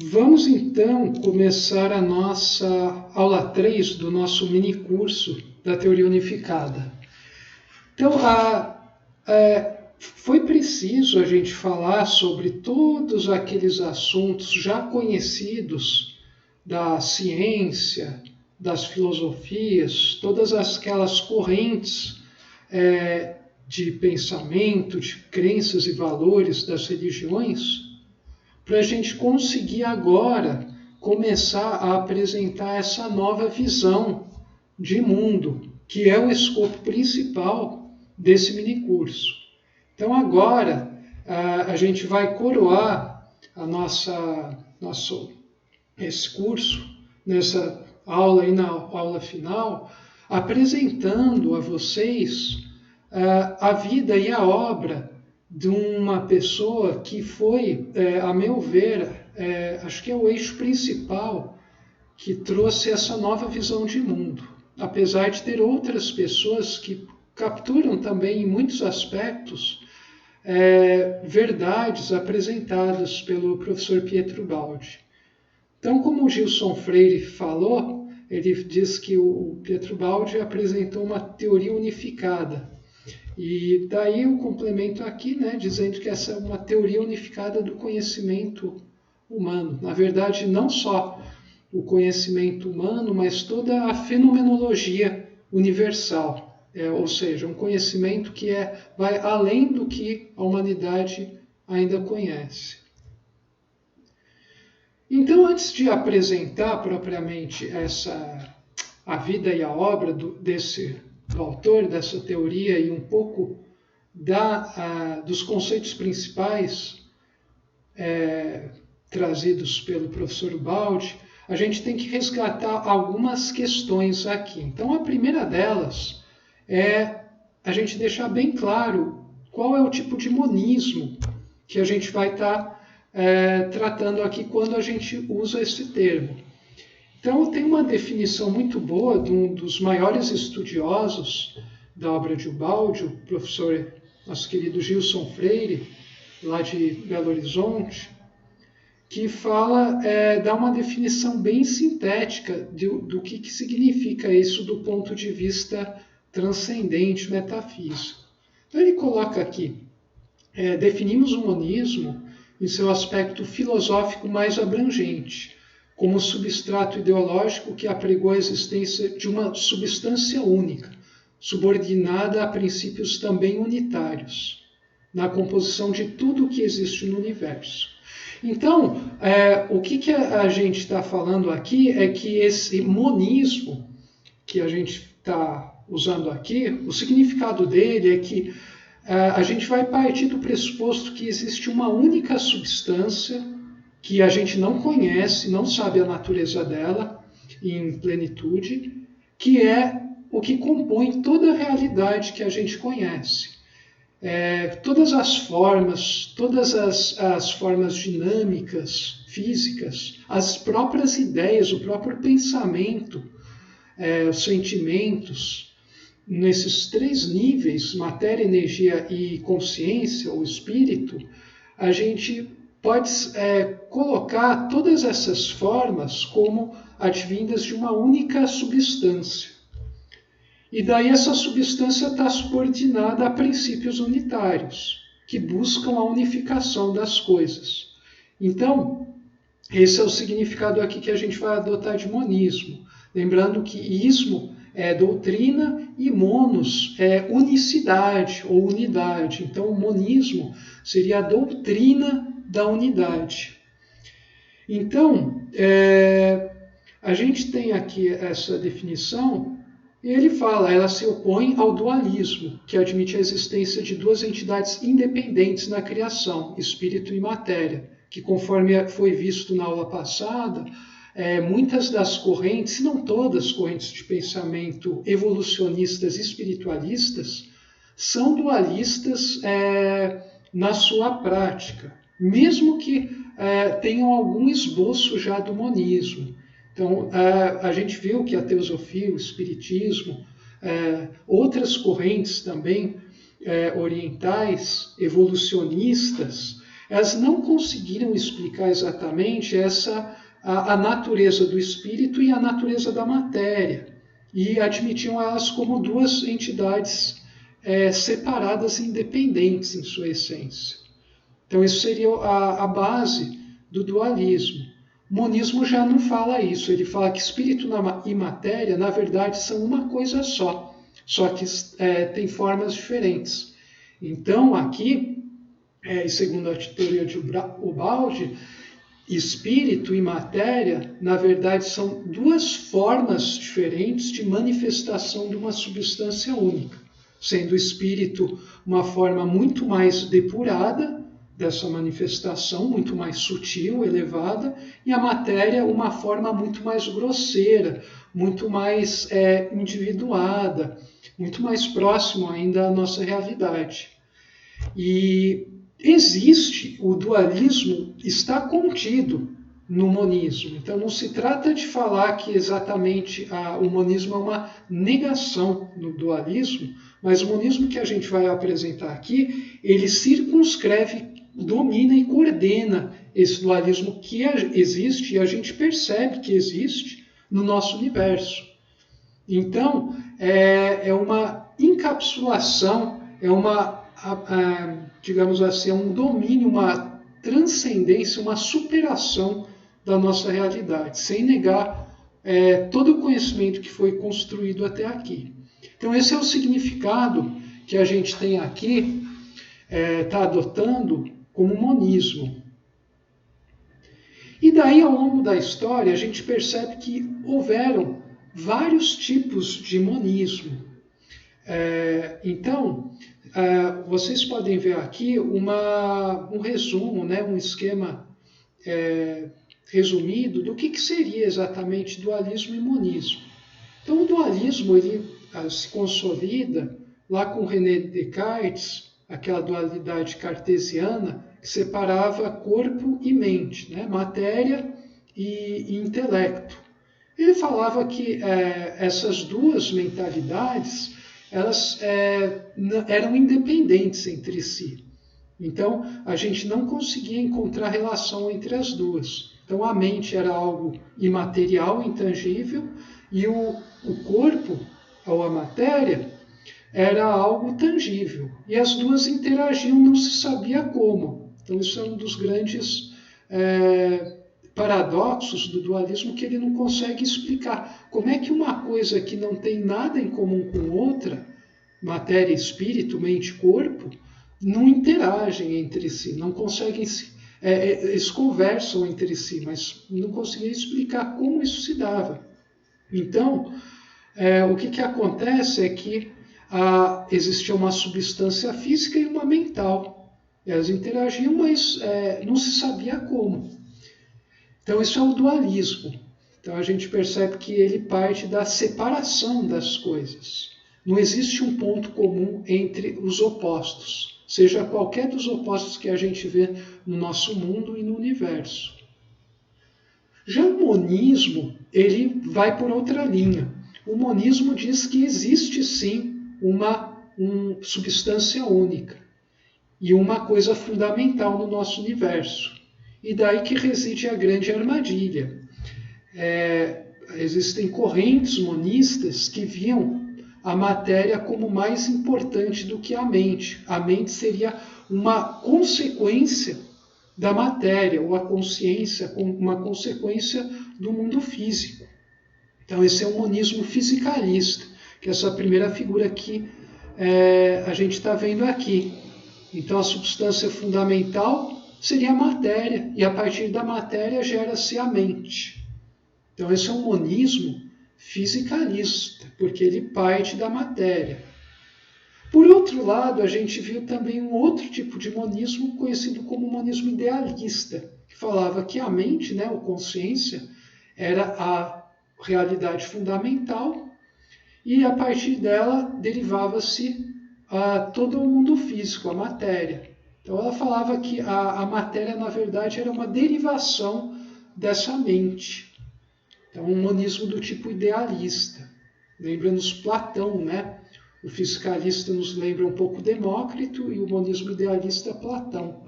Vamos então começar a nossa aula 3 do nosso mini curso da Teoria Unificada. Então, foi preciso a gente falar sobre todos aqueles assuntos já conhecidos da ciência, das filosofias, todas aquelas correntes de pensamento, de crenças e valores das religiões, para a gente conseguir agora começar a apresentar essa nova visão de mundo, que é o escopo principal desse minicurso. Então agora a gente vai coroar esse curso, nessa aula e na aula final, apresentando a vocês a vida e a obra de uma pessoa que foi, a meu ver, acho que é o eixo principal que trouxe essa nova visão de mundo. Apesar de ter outras pessoas que capturam também, em muitos aspectos, verdades apresentadas pelo professor Pietro Baldi. Então, como o Gilson Freire falou, ele diz que o Pietro Baldi apresentou uma teoria unificada. E daí eu complemento aqui, dizendo que essa é uma teoria unificada do conhecimento humano. Na verdade, não só o conhecimento humano, mas toda a fenomenologia universal. Ou seja, um conhecimento que vai além do que a humanidade ainda conhece. Então, antes de apresentar propriamente a vida e a obra do autor dessa teoria e um pouco dos conceitos principais trazidos pelo professor Baldi, a gente tem que resgatar algumas questões aqui. Então, a primeira delas é a gente deixar bem claro qual é o tipo de monismo que a gente vai estar tratando aqui quando a gente usa esse termo. Então, tem uma definição muito boa de um dos maiores estudiosos da obra de Baldi, o professor, nosso querido Gilson Freire, lá de Belo Horizonte, que dá uma definição bem sintética do que significa isso do ponto de vista transcendente, metafísico. Então, ele coloca aqui, definimos o monismo em seu aspecto filosófico mais abrangente, como substrato ideológico que apregou a existência de uma substância única, subordinada a princípios também unitários, na composição de tudo o que existe no universo. Então, o que a gente está falando aqui é que esse monismo que a gente está usando aqui, o significado dele é que a gente vai partir do pressuposto que existe uma única substância que a gente não conhece, não sabe a natureza dela em plenitude, que é o que compõe toda a realidade que a gente conhece. Todas as formas dinâmicas, físicas, as próprias ideias, o próprio pensamento, os sentimentos, nesses 3 níveis, matéria, energia e consciência, ou espírito, a gente pode colocar todas essas formas como advindas de uma única substância. E daí essa substância está subordinada a princípios unitários, que buscam a unificação das coisas. Então, esse é o significado aqui que a gente vai adotar de monismo. Lembrando que ismo é doutrina e monos é unicidade ou unidade. Então, o monismo seria a doutrina da unidade. Então, a gente tem aqui essa definição, e ele fala, ela se opõe ao dualismo, que admite a existência de 2 entidades independentes na criação, espírito e matéria, que conforme foi visto na aula passada, muitas das correntes, se não todas as correntes de pensamento evolucionistas e espiritualistas, são dualistas na sua prática, mesmo que tenham algum esboço já do monismo. Então, a gente viu que a teosofia, o espiritismo, outras correntes também orientais, evolucionistas, elas não conseguiram explicar exatamente a natureza do espírito e a natureza da matéria, e admitiam elas como duas entidades separadas e independentes em sua essência. Então isso seria a base do dualismo. O monismo já não fala isso, ele fala que espírito e matéria, na verdade, são uma coisa só que tem formas diferentes. Então, aqui, segundo a teoria de Ubaldi, espírito e matéria, na verdade, são duas formas diferentes de manifestação de uma substância única, sendo o espírito uma forma muito mais depurada dessa manifestação, muito mais sutil, elevada, e a matéria uma forma muito mais grosseira, muito mais individuada, muito mais próximo ainda à nossa realidade. E o dualismo está contido no monismo. Então não se trata de falar que exatamente o monismo é uma negação no dualismo, mas o monismo que a gente vai apresentar aqui, ele circunscreve, domina e coordena esse dualismo que existe e a gente percebe que existe no nosso universo. Então, é uma encapsulação, digamos assim, é um domínio, uma transcendência, uma superação da nossa realidade, sem negar todo o conhecimento que foi construído até aqui. Então, esse é o significado que a gente tem aqui, está adotando como monismo. E daí, ao longo da história, a gente percebe que houveram vários tipos de monismo. Então, vocês podem ver aqui um resumo, um esquema resumido do que seria exatamente dualismo e monismo. Então, o dualismo ele se consolida lá com René Descartes, aquela dualidade cartesiana que separava corpo e mente, matéria e intelecto. Ele falava que essas duas mentalidades elas eram independentes entre si. Então, a gente não conseguia encontrar relação entre as duas. Então, a mente era algo imaterial, intangível, e o corpo, ou a matéria, era algo tangível. E as duas interagiam, não se sabia como. Então, isso é um dos grandes paradoxos do dualismo, que ele não consegue explicar. Como é que uma coisa que não tem nada em comum com outra, matéria, espírito, mente e corpo, não interagem entre si, não conseguem eles conversam entre si, mas não conseguiam explicar como isso se dava. Então, o que acontece é que existia uma substância física e uma mental. Elas interagiam, mas não se sabia como. Então, isso é o dualismo. Então, a gente percebe que ele parte da separação das coisas. Não existe um ponto comum entre os opostos, seja qualquer dos opostos que a gente vê no nosso mundo e no universo. Já o monismo, ele vai por outra linha. O monismo diz que existe sim uma substância única e uma coisa fundamental no nosso universo. E daí que reside a grande armadilha. Existem correntes monistas que viam a matéria como mais importante do que a mente. A mente seria uma consequência da matéria, ou a consciência como uma consequência do mundo físico. Então esse é um monismo fisicalista, que é essa primeira figura que a gente está vendo aqui. Então a substância fundamental seria a matéria, e a partir da matéria gera-se a mente. Então esse é um monismo fisicalista, porque ele parte da matéria. Por outro lado, a gente viu também um outro tipo de monismo conhecido como monismo idealista, que falava que a mente, a consciência, era a realidade fundamental e a partir dela derivava-se todo o mundo físico, a matéria. Então ela falava que a matéria, na verdade, era uma derivação dessa mente. Então, um monismo do tipo idealista. Lembra-nos Platão, O fisicalista nos lembra um pouco Demócrito e o monismo idealista Platão.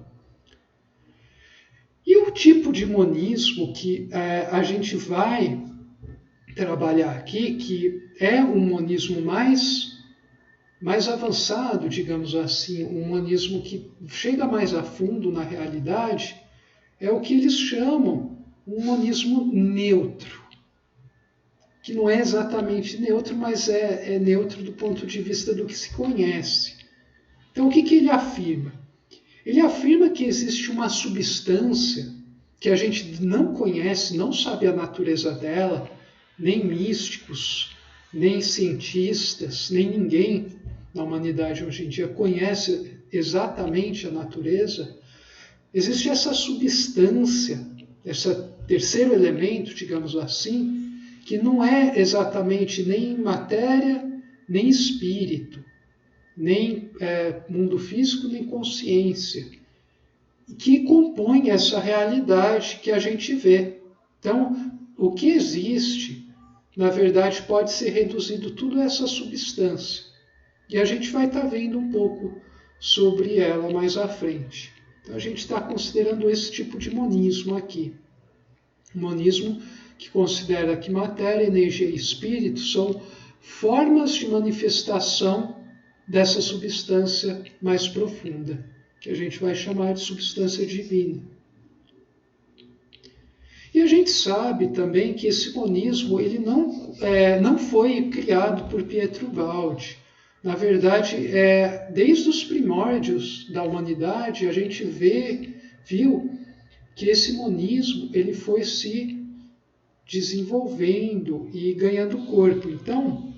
o tipo de monismo que a gente vai trabalhar aqui, que é um monismo mais avançado, digamos assim, um monismo que chega mais a fundo na realidade, é o que eles chamam um monismo neutro, que não é exatamente neutro, mas é neutro do ponto de vista do que se conhece. Então, o que ele afirma? Ele afirma que existe uma substância que a gente não conhece, não sabe a natureza dela, nem místicos, nem cientistas, nem ninguém na humanidade hoje em dia conhece exatamente a natureza. Existe essa substância, esse terceiro elemento, digamos assim, que não é exatamente nem matéria, nem espírito, nem mundo físico, nem consciência, que compõe essa realidade que a gente vê. Então, o que existe, na verdade, pode ser reduzido tudo a essa substância. E a gente vai estar vendo um pouco sobre ela mais à frente. Então, a gente está considerando esse tipo de monismo aqui. Monismo que considera que matéria, energia e espírito são formas de manifestação dessa substância mais profunda, que a gente vai chamar de substância divina. E a gente sabe também que esse monismo ele não foi criado por Pietro Baldi. Na verdade, desde os primórdios da humanidade, a gente viu que esse monismo ele foi se desenvolvendo e ganhando corpo. Então,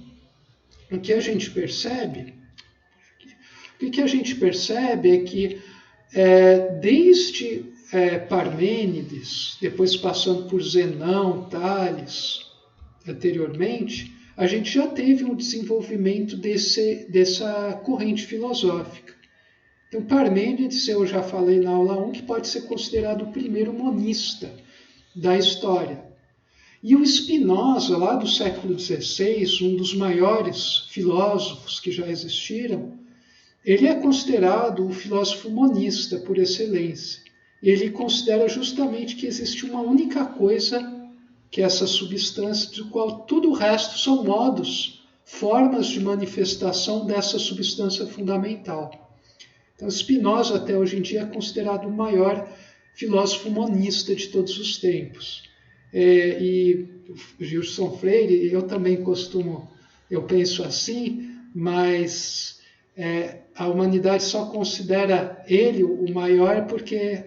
o que a gente percebe é que desde Parmênides, depois passando por Zenão, Tales, anteriormente, a gente já teve um desenvolvimento dessa corrente filosófica. Então, Parmênides, eu já falei na aula 1, que pode ser considerado o primeiro monista da história. E o Spinoza, lá do século XVI, um dos maiores filósofos que já existiram, ele é considerado o filósofo monista por excelência. Ele considera justamente que existe uma única coisa, que é essa substância, do qual tudo o resto são modos, formas de manifestação dessa substância fundamental. Então, Spinoza, até hoje em dia, é considerado o maior filósofo monista de todos os tempos. E Gilson Freire, eu também eu penso assim, mas a humanidade só considera ele o maior porque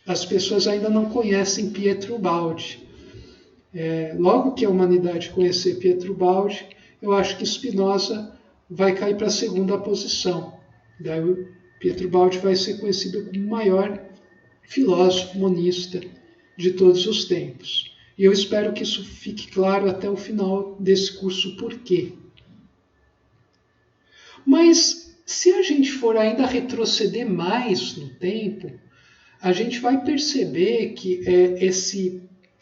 as pessoas ainda não conhecem Pietro Baldi. Logo que a humanidade conhecer Pietro Baldi, eu acho que Spinoza vai cair para a segunda posição. Daí o Pietro Baldi vai ser conhecido como o maior filósofo monista de todos os tempos. E eu espero que isso fique claro até o final desse curso, por quê. Mas se a gente for ainda retroceder mais no tempo, a gente vai perceber que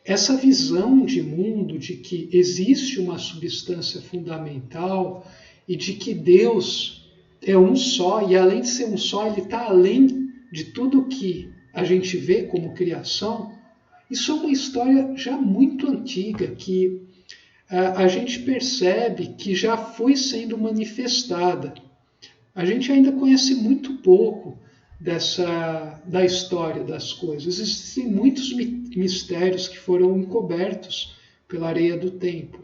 essa visão de mundo, de que existe uma substância fundamental e de que Deus é um só, e além de ser um só, ele está além de tudo que a gente vê como criação, isso é uma história já muito antiga, que a gente percebe que já foi sendo manifestada. A gente ainda conhece muito pouco da história das coisas. Existem muitos mistérios que foram encobertos pela areia do tempo.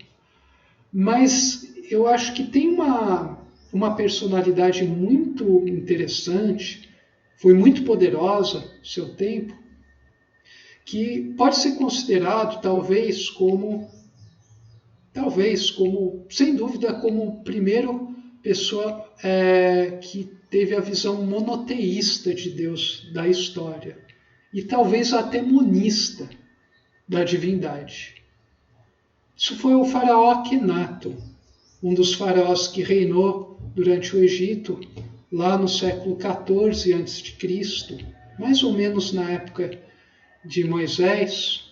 Mas eu acho que tem uma personalidade muito interessante, foi muito poderosa no seu tempo, que pode ser considerado talvez como, sem dúvida, como a primeira pessoa que teve a visão monoteísta de Deus da história, e talvez até monista da divindade. Isso foi o faraó Akhenaton, um dos faraós que reinou durante o Egito, lá no século XIV a.C., mais ou menos na época de Moisés.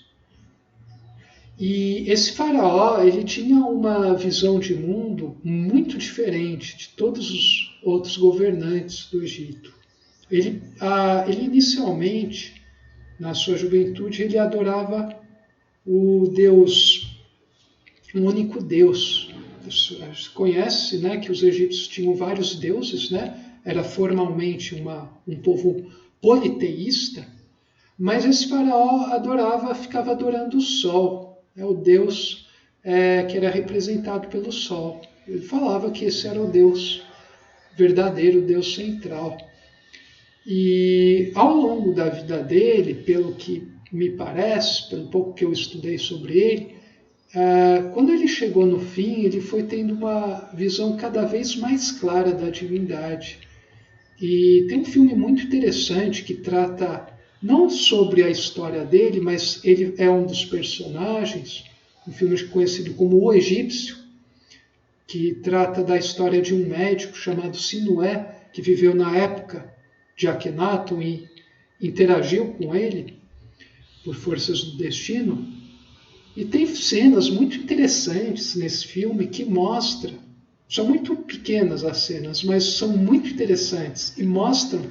E esse faraó, ele tinha uma visão de mundo muito diferente de todos os outros governantes do Egito. Ele inicialmente, na sua juventude, ele adorava o Deus, um único Deus. Conhece, né, que os egípcios tinham vários deuses, né? Era formalmente um povo politeísta, mas esse faraó ficava adorando o sol, o Deus que era representado pelo sol. Ele falava que esse era o Deus verdadeiro, o Deus central. E ao longo da vida dele, pelo que me parece, pelo pouco que eu estudei sobre ele, quando ele chegou no fim, ele foi tendo uma visão cada vez mais clara da divindade. E tem um filme muito interessante que trata não sobre a história dele, mas ele é um dos personagens, um filme conhecido como O Egípcio, que trata da história de um médico chamado Sinué, que viveu na época de Akhenaton e interagiu com ele por forças do destino. E tem cenas muito interessantes nesse filme que mostram, são muito pequenas as cenas, mas são muito interessantes e mostram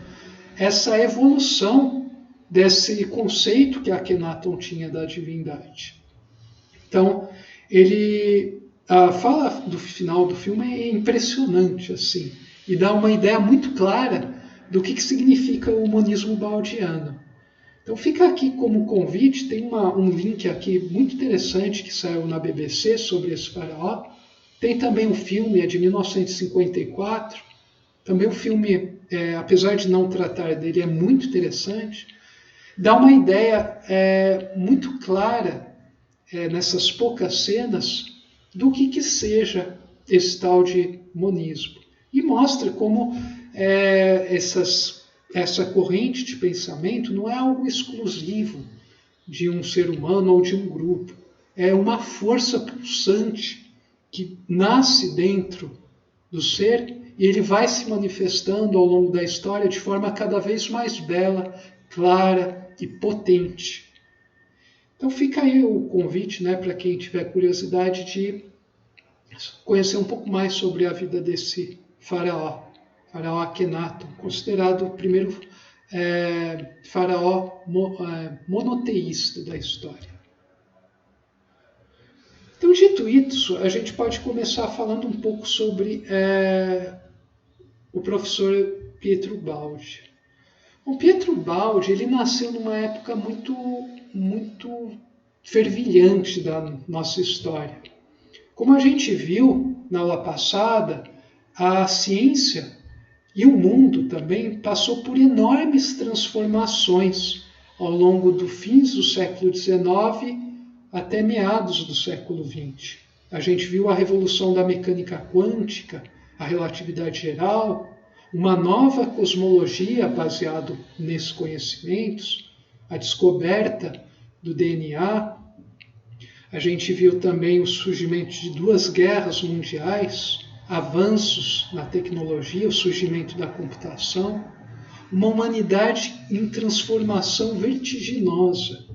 essa evolução desse conceito que Akhenaton tinha da divindade. Então, ele fala do final do filme é impressionante, assim, e dá uma ideia muito clara do que significa o monismo baldiano. Então fica aqui como convite, tem um link aqui muito interessante que saiu na BBC sobre esse faraó. Tem também um filme, é de 1954. Também o filme, apesar de não tratar dele, é muito interessante. Dá uma ideia muito clara nessas poucas cenas do que seja esse tal de monismo. E mostra como essa corrente de pensamento não é algo exclusivo de um ser humano ou de um grupo. É uma força pulsante que nasce dentro do ser e ele vai se manifestando ao longo da história de forma cada vez mais bela, clara e potente. Então fica aí o convite, né, para quem tiver curiosidade de conhecer um pouco mais sobre a vida desse faraó Akhenaton, considerado o primeiro faraó monoteísta da história. Então, dito isso, a gente pode começar falando um pouco sobre o professor Pietro Baldi. O Pietro Baldi, ele nasceu numa época muito, muito fervilhante da nossa história. Como a gente viu na aula passada, a ciência e o mundo também passou por enormes transformações ao longo do fim do século XIX até meados do século XX. A gente viu a revolução da mecânica quântica, a relatividade geral, uma nova cosmologia baseada nesses conhecimentos, a descoberta do DNA. A gente viu também o surgimento de 2 guerras mundiais, avanços na tecnologia, o surgimento da computação, uma humanidade em transformação vertiginosa.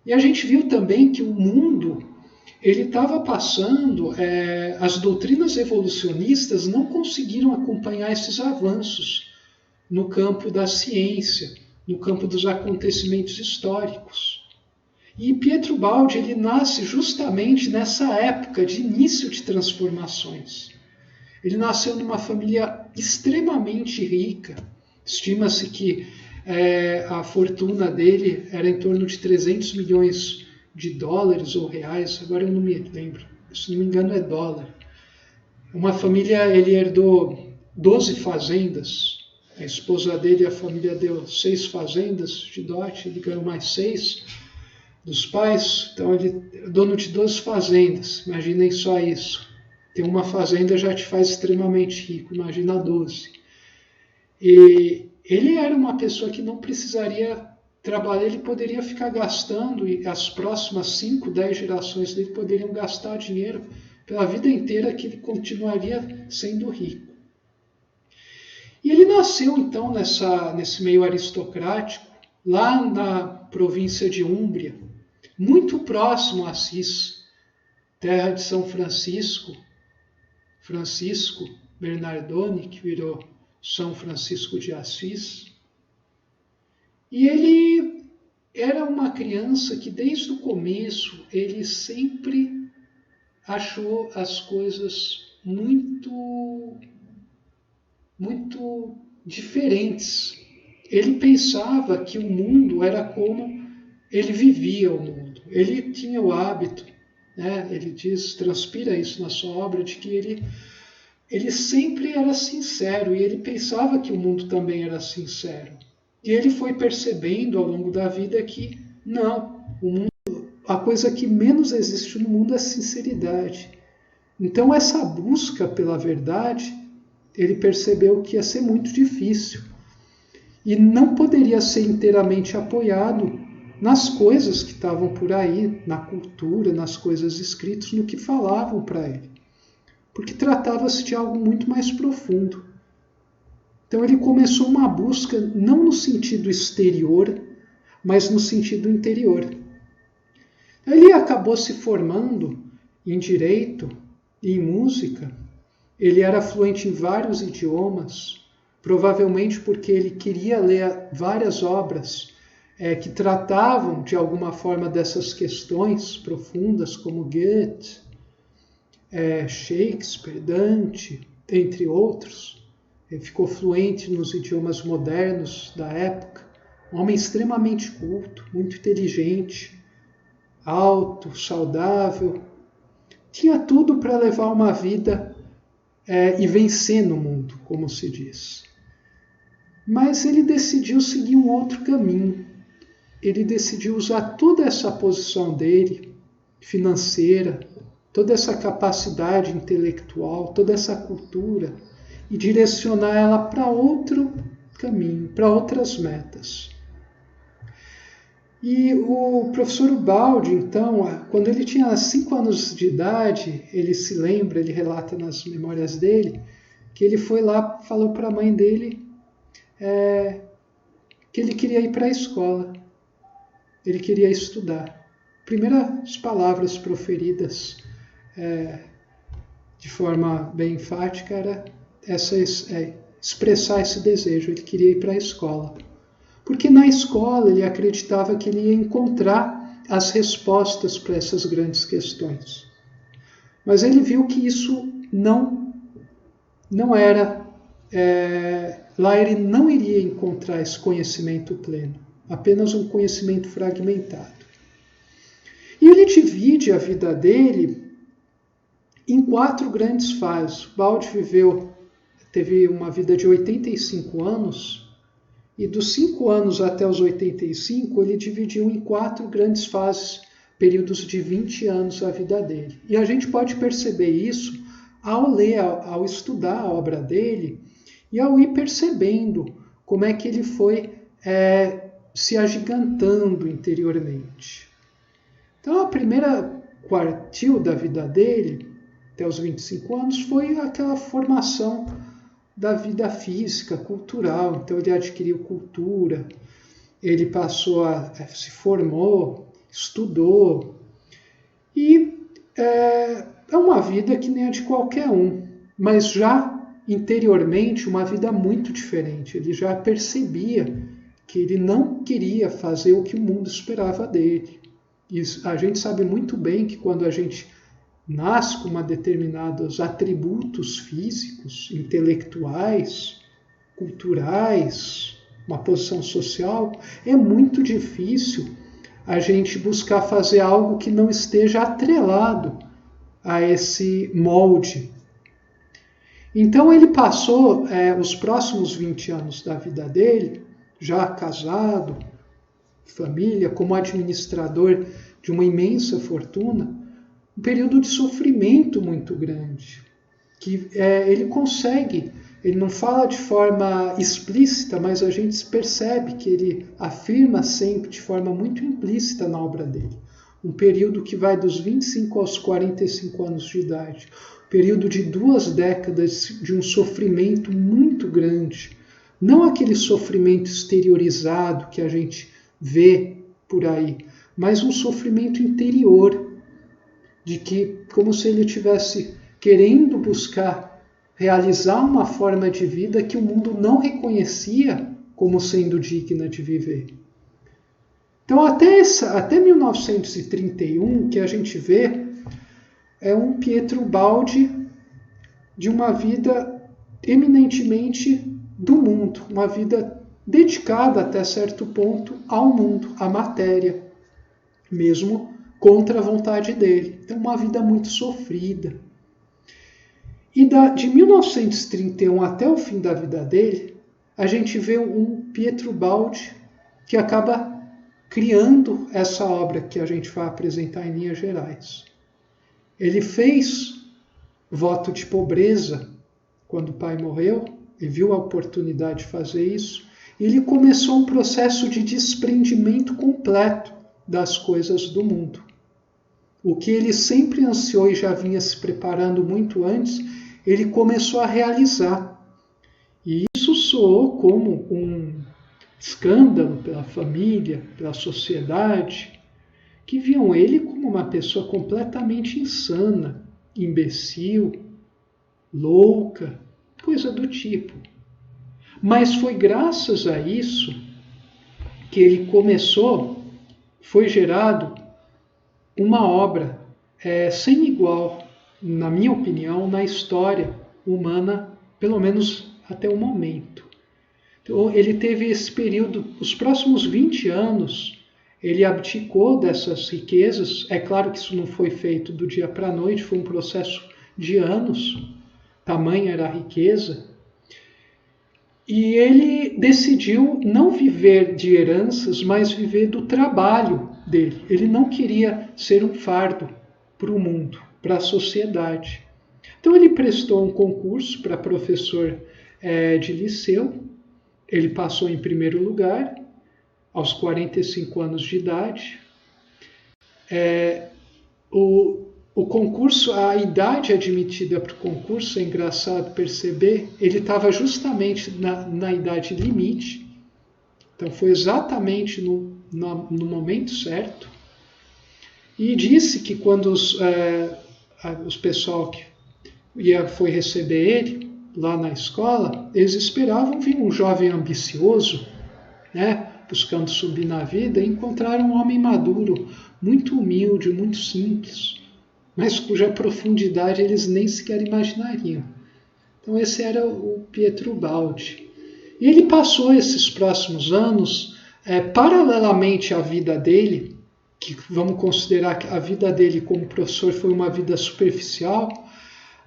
E a gente viu também que o mundo ele estava passando, as doutrinas evolucionistas não conseguiram acompanhar esses avanços no campo da ciência, no campo dos acontecimentos históricos. E Pietro Baldi ele nasce justamente nessa época de início de transformações. Ele nasceu numa família extremamente rica. Estima-se que a fortuna dele era em torno de 300 milhões de dólares ou reais, agora eu não me lembro, se não me engano é dólar. Uma família, ele herdou 12 fazendas, a esposa dele e a família deu 6 fazendas de dote, ele ganhou mais 6 dos pais, então ele é dono de 12 fazendas, imaginem só isso. Ter uma fazenda já te faz extremamente rico, imagina 12. E ele era uma pessoa que não precisaria trabalhar, ele poderia ficar gastando, e as próximas 5, 10 gerações dele poderiam gastar dinheiro pela vida inteira que ele continuaria sendo rico. E ele nasceu então nesse meio aristocrático, lá na província de Úmbria, muito próximo a Assis, terra de São Francisco Bernardone, que virou São Francisco de Assis. E ele era uma criança que desde o começo ele sempre achou as coisas muito diferentes. Ele pensava que o mundo era como ele vivia o mundo. Ele tinha o hábito, né? Ele transpira isso na sua obra, de que ele sempre era sincero e ele pensava que o mundo também era sincero. E ele foi percebendo ao longo da vida que não, a coisa que menos existe no mundo é sinceridade. Então essa busca pela verdade, ele percebeu que ia ser muito difícil e não poderia ser inteiramente apoiado nas coisas que estavam por aí, na cultura, nas coisas escritas, no que falavam para ele. Porque tratava-se de algo muito mais profundo. Então ele começou uma busca não no sentido exterior, mas no sentido interior. Ele acabou se formando em direito e em música. Ele era fluente em vários idiomas, provavelmente porque ele queria ler várias obras que tratavam de alguma forma dessas questões profundas, como Goethe, Shakespeare, Dante, entre outros. Ele ficou fluente nos idiomas modernos da época. Um homem extremamente culto, muito inteligente, alto, saudável. Tinha tudo para levar uma vida e vencer no mundo, como se diz. Mas ele decidiu seguir um outro caminho. Ele decidiu usar toda essa posição dele, financeira, toda essa capacidade intelectual, toda essa cultura, e direcionar ela para outro caminho, para outras metas. E o professor Ubaldi, então, quando ele tinha 5 anos de idade, ele se lembra, ele relata nas memórias dele, que ele foi lá, falou para a mãe dele que ele queria ir para a escola, ele queria estudar. Primeiras palavras proferidas de forma bem enfática era expressar esse desejo, ele queria ir para a escola. Porque na escola ele acreditava que ele ia encontrar as respostas para essas grandes questões. Mas ele viu que isso não era... lá ele não iria encontrar esse conhecimento pleno, apenas um conhecimento fragmentado. E ele divide a vida dele em 4 grandes fases. Ubaldi teve uma vida de 85 anos, e dos 5 anos até os 85, ele dividiu em 4 grandes fases, períodos de 20 anos a vida dele. E a gente pode perceber isso ao ler, ao estudar a obra dele, e ao ir percebendo como é que ele foi se agigantando interiormente. Então, a primeira quartil da vida dele, até os 25 anos, foi aquela formação da vida física, cultural. Então ele adquiriu cultura, ele se formou, estudou. E é uma vida que nem a de qualquer um, mas já interiormente uma vida muito diferente. Ele já percebia que ele não queria fazer o que o mundo esperava dele. E a gente sabe muito bem que quando a gente nasce com determinados atributos físicos, intelectuais, culturais, uma posição social, é muito difícil a gente buscar fazer algo que não esteja atrelado a esse molde. Então ele passou os próximos 20 anos da vida dele, já casado, família, como administrador de uma imensa fortuna, um período de sofrimento muito grande, que ele não fala de forma explícita, mas a gente percebe que ele afirma sempre de forma muito implícita na obra dele. Um período que vai dos 25 aos 45 anos de idade, um período de 2 décadas de um sofrimento muito grande, não aquele sofrimento exteriorizado que a gente vê por aí, mas um sofrimento interior, de que, como se ele estivesse querendo buscar realizar uma forma de vida que o mundo não reconhecia como sendo digna de viver. Então, até 1931, que a gente vê é um Pietro Baldi de uma vida eminentemente do mundo, uma vida dedicada até certo ponto ao mundo, à matéria, mesmo contra a vontade dele. Então, uma vida muito sofrida. E de 1931 até o fim da vida dele, a gente vê um Pietro Baldi que acaba criando essa obra que a gente vai apresentar em linhas gerais. Ele fez voto de pobreza quando o pai morreu, ele viu a oportunidade de fazer isso, e ele começou um processo de desprendimento completo das coisas do mundo. O que ele sempre ansiou e já vinha se preparando muito antes, ele começou a realizar. E isso soou como um escândalo pela família, pela sociedade, que viam ele como uma pessoa completamente insana, imbecil, louca, coisa do tipo. Mas foi graças a isso que ele foi gerado uma obra sem igual, na minha opinião, na história humana, pelo menos até o momento. Então, ele teve esse período, os próximos 20 anos, ele abdicou dessas riquezas. É claro que isso não foi feito do dia para a noite, foi um processo de anos, tamanha era a riqueza. E ele decidiu não viver de heranças, mas viver do trabalho dele. Ele não queria ser um fardo para o mundo, para a sociedade. Então ele prestou um concurso para professor de liceu. Ele passou em primeiro lugar, aos 45 anos de idade. O concurso, a idade admitida para o concurso, é engraçado perceber, ele estava justamente na idade limite. Então foi exatamente no momento certo. E disse que quando os pessoal que foi receber ele lá na escola, eles esperavam vir um jovem ambicioso, né, buscando subir na vida, e encontraram um homem maduro, muito humilde, muito simples, mas cuja profundidade eles nem sequer imaginariam. Então esse era o Pietro Baldi. E ele passou esses próximos anos, paralelamente à vida dele, que vamos considerar que a vida dele como professor foi uma vida superficial,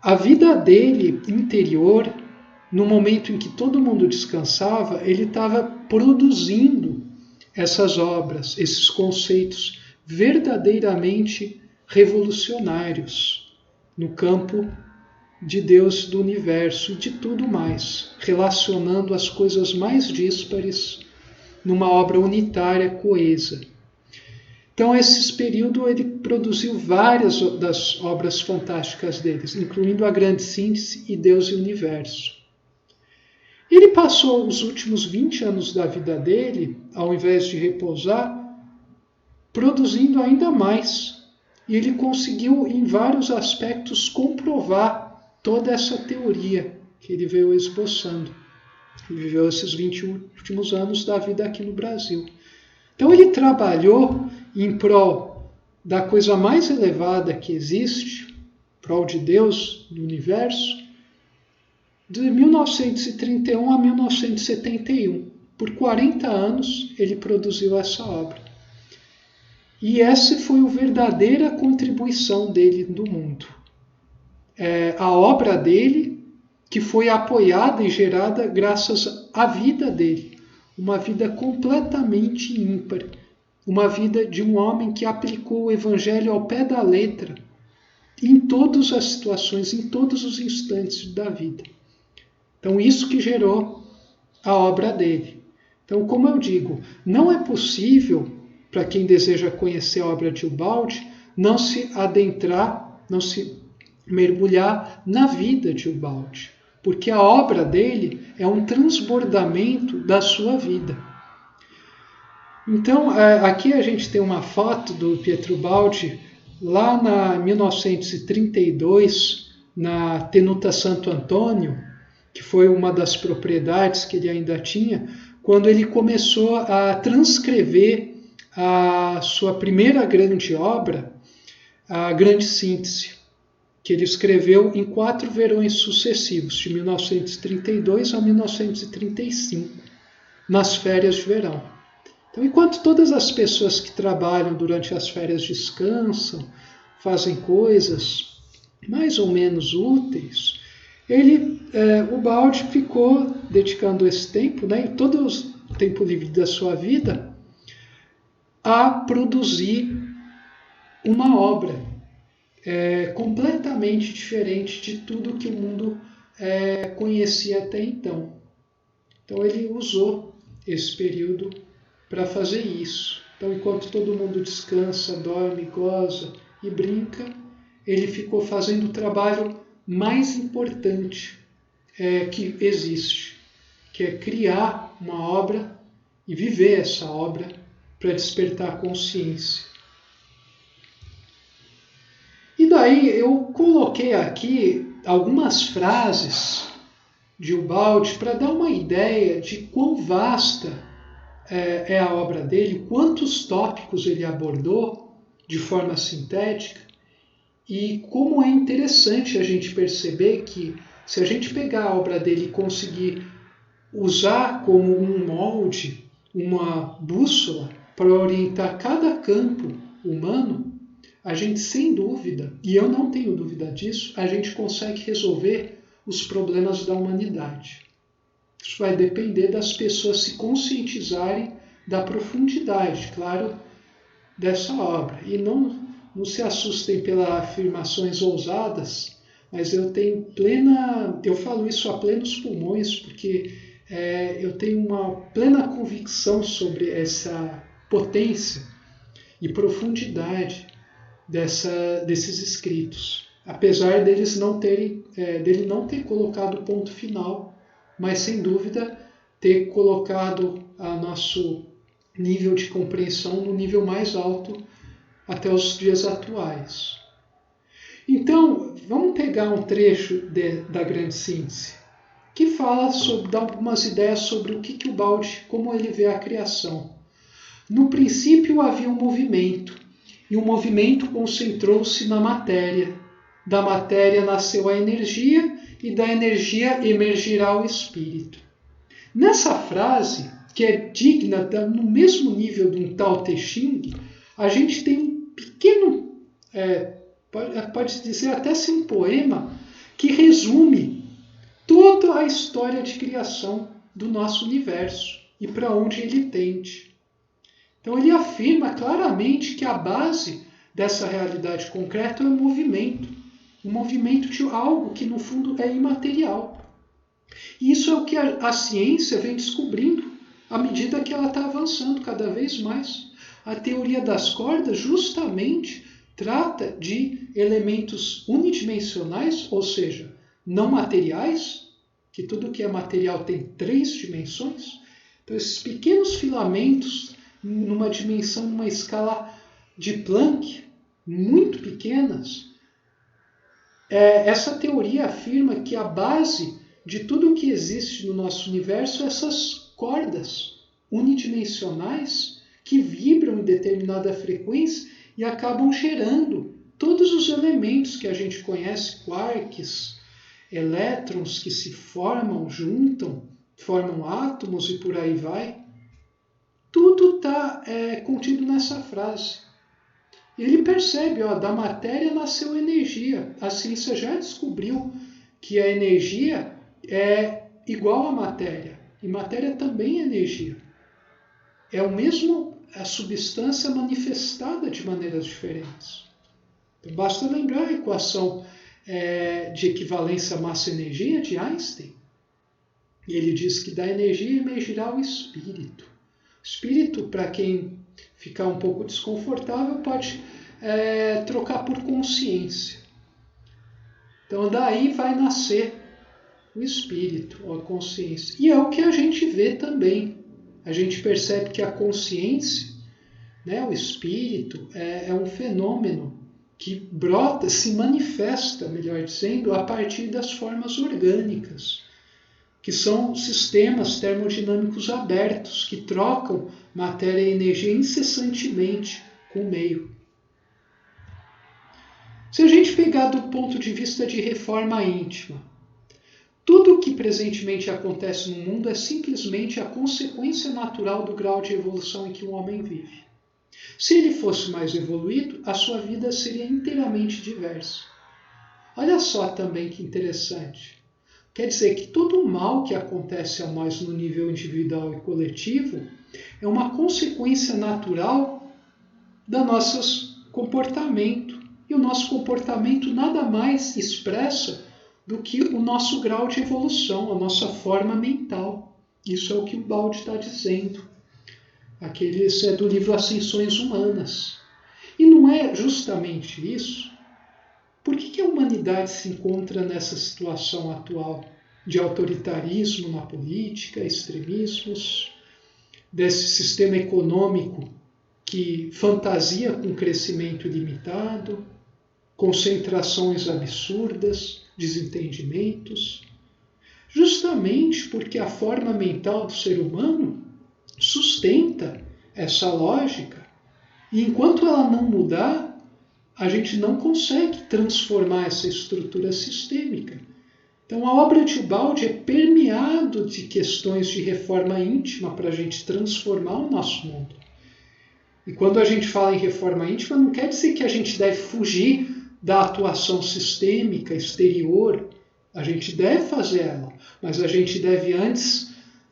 a vida dele interior, no momento em que todo mundo descansava, ele estava produzindo essas obras, esses conceitos verdadeiramente revolucionários no campo de Deus, do universo e de tudo mais, relacionando as coisas mais díspares numa obra unitária, coesa. Então, esse período ele produziu várias das obras fantásticas deles, incluindo A Grande Síntese e Deus e o Universo. Ele passou os últimos 20 anos da vida dele, ao invés de repousar, produzindo ainda mais. E ele conseguiu, em vários aspectos, comprovar toda essa teoria que ele veio esboçando. Ele viveu esses 20 últimos anos da vida aqui no Brasil. Então ele trabalhou em prol da coisa mais elevada que existe, prol de Deus, do universo, de 1931 a 1971. Por 40 anos ele produziu essa obra. E essa foi a verdadeira contribuição dele no mundo. A obra dele, que foi apoiada e gerada graças à vida dele. Uma vida completamente ímpar. Uma vida de um homem que aplicou o evangelho ao pé da letra, em todas as situações, em todos os instantes da vida. Então, isso que gerou a obra dele. Então, como eu digo, não é possível, para quem deseja conhecer a obra de Ubaldi, não se adentrar, não se mergulhar na vida de Ubaldi, porque a obra dele é um transbordamento da sua vida. Então, aqui a gente tem uma foto do Pietro Baldi, lá na 1932, na Tenuta Santo Antônio, que foi uma das propriedades que ele ainda tinha, quando ele começou a transcrever a sua primeira grande obra, a Grande Síntese, que ele escreveu em 4 verões sucessivos, de 1932 a 1935, nas férias de verão. Então, enquanto todas as pessoas que trabalham durante as férias descansam, fazem coisas mais ou menos úteis, o Bald ficou dedicando esse tempo, né, e todo o tempo livre da sua vida, a produzir uma obra completamente diferente de tudo que o mundo conhecia até então. Então ele usou esse período para fazer isso. Então, enquanto todo mundo descansa, dorme, goza e brinca, ele ficou fazendo o trabalho mais importante que existe, que é criar uma obra e viver essa obra para despertar a consciência. E daí eu coloquei aqui algumas frases de Ubald para dar uma ideia de quão vasta é a obra dele, quantos tópicos ele abordou de forma sintética e como é interessante a gente perceber que se a gente pegar a obra dele e conseguir usar como um molde, uma bússola para orientar cada campo humano, a gente sem dúvida, e eu não tenho dúvida disso, a gente consegue resolver os problemas da humanidade. Isso vai depender das pessoas se conscientizarem da profundidade, claro, dessa obra. E não se assustem pelas afirmações ousadas, mas eu falo isso a plenos pulmões, porque eu tenho uma plena convicção sobre essa potência e profundidade desses escritos, apesar dele não ter colocado o ponto final, mas sem dúvida ter colocado a nosso nível de compreensão no nível mais alto até os dias atuais. Então, vamos pegar um trecho da Grande Síntese, que dá algumas ideias sobre o que o Bald, como ele vê a criação. No princípio havia um movimento, e o movimento concentrou-se na matéria. Da matéria nasceu a energia, e da energia emergirá o espírito. Nessa frase, que é digna, no mesmo nível de um Tao Te Ching, a gente tem um pequeno, pode dizer até ser um poema, que resume toda a história de criação do nosso universo e para onde ele tende. Então ele afirma claramente que a base dessa realidade concreta é o movimento de algo que no fundo é imaterial. E isso é o que a ciência vem descobrindo à medida que ela está avançando cada vez mais. A teoria das cordas justamente trata de elementos unidimensionais, ou seja, não materiais, que tudo que é material tem 3 dimensões. Então esses pequenos filamentos numa dimensão, numa escala de Planck, muito pequenas, essa teoria afirma que a base de tudo que existe no nosso universo é essas cordas unidimensionais que vibram em determinada frequência e acabam gerando todos os elementos que a gente conhece, quarks, elétrons que se formam, juntam, formam átomos e por aí vai. Tudo está contido nessa frase. Ele percebe, da matéria nasceu energia. A ciência já descobriu que a energia é igual à matéria. E matéria também é energia. É a substância manifestada de maneiras diferentes. Então, basta lembrar a equação de equivalência massa-energia de Einstein. E ele diz que da energia emergirá o espírito. Espírito, para quem ficar um pouco desconfortável, pode trocar por consciência. Então daí vai nascer o espírito, ou a consciência. E é o que a gente vê também. A gente percebe que a consciência, o espírito, é um fenômeno que brota, se manifesta, melhor dizendo, a partir das formas orgânicas. que são sistemas termodinâmicos abertos, que trocam matéria e energia incessantemente com o meio. Se a gente pegar do ponto de vista de reforma íntima, tudo o que presentemente acontece no mundo é simplesmente a consequência natural do grau de evolução em que o homem vive. Se ele fosse mais evoluído, a sua vida seria inteiramente diversa. Olha só também que interessante. Quer dizer que todo o mal que acontece a nós no nível individual e coletivo é uma consequência natural do nosso comportamento. E o nosso comportamento nada mais expressa do que o nosso grau de evolução, a nossa forma mental. Isso é o que o Baude está dizendo. Isso é do livro Ascensões Humanas. E não é justamente isso? Por que a humanidade se encontra nessa situação atual de autoritarismo na política, extremismos, desse sistema econômico que fantasia com crescimento ilimitado, concentrações absurdas, desentendimentos? Justamente porque a forma mental do ser humano sustenta essa lógica. E enquanto ela não mudar, a gente não consegue transformar essa estrutura sistêmica. Então a obra de Ubaldi é permeado de questões de reforma íntima para a gente transformar o nosso mundo. E quando a gente fala em reforma íntima, não quer dizer que a gente deve fugir da atuação sistêmica exterior. A gente deve fazer ela, mas a gente deve antes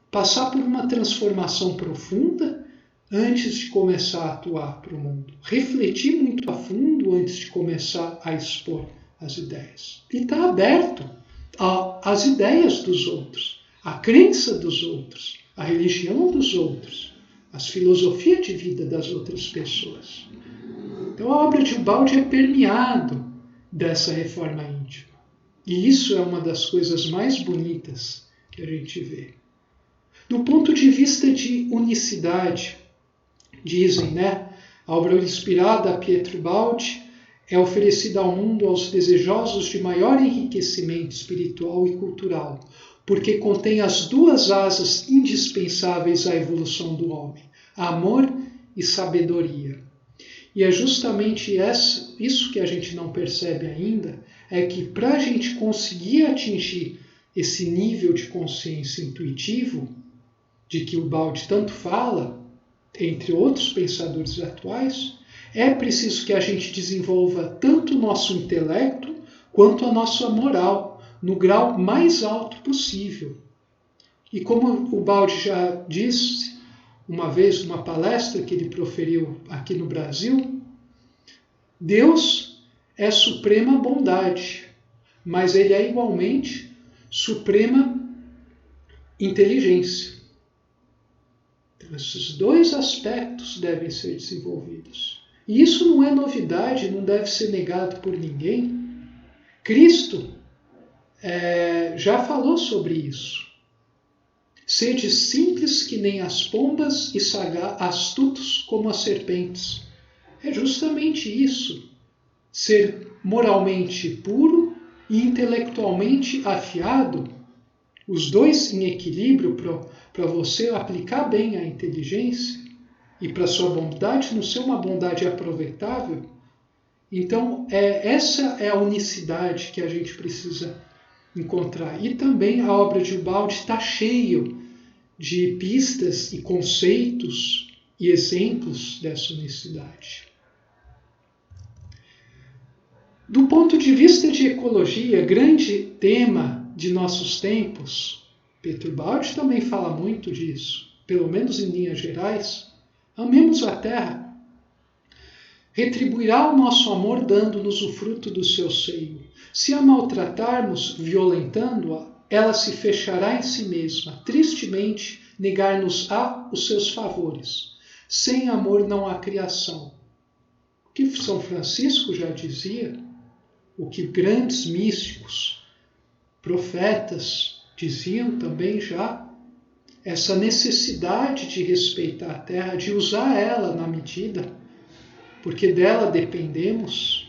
passar por uma transformação profunda antes de começar a atuar para o mundo. Refletir muito a fundo antes de começar a expor as ideias. E estar aberto às ideias dos outros, à crença dos outros, à religião dos outros, às filosofias de vida das outras pessoas. Então a obra de Ubaldi é permeado dessa reforma íntima. E isso é uma das coisas mais bonitas que a gente vê. Do ponto de vista de unicidade, dizem, a obra inspirada a Pietro Baldi é oferecida ao mundo aos desejosos de maior enriquecimento espiritual e cultural, porque contém as duas asas indispensáveis à evolução do homem, amor e sabedoria. E é justamente isso que a gente não percebe ainda, é que para a gente conseguir atingir esse nível de consciência intuitivo, de que o Baldi tanto fala, entre outros pensadores atuais, é preciso que a gente desenvolva tanto o nosso intelecto quanto a nossa moral, no grau mais alto possível. E como o Baldi já disse uma vez numa palestra que ele proferiu aqui no Brasil, Deus é suprema bondade, mas ele é igualmente suprema inteligência. Então, esses dois aspectos devem ser desenvolvidos. E isso não é novidade, não deve ser negado por ninguém. Cristo já falou sobre isso. Sede simples que nem as pombas e astutos como as serpentes. É justamente isso. Ser moralmente puro e intelectualmente afiado, os dois em equilíbrio para você aplicar bem a inteligência e para sua bondade não ser uma bondade aproveitável. Então, essa é a unicidade que a gente precisa encontrar. E também a obra de Ubaldi está cheio de pistas e conceitos e exemplos dessa unicidade. Do ponto de vista de ecologia, grande tema de nossos tempos, Pietro Baldi também fala muito disso, pelo menos em linhas gerais. Amemos a terra. Retribuirá o nosso amor dando-nos o fruto do seu seio. Se a maltratarmos, violentando-a, ela se fechará em si mesma, tristemente negar-nos-á os seus favores. Sem amor não há criação. O que São Francisco já dizia, o que grandes místicos, profetas diziam também já, essa necessidade de respeitar a terra, de usar ela na medida, porque dela dependemos.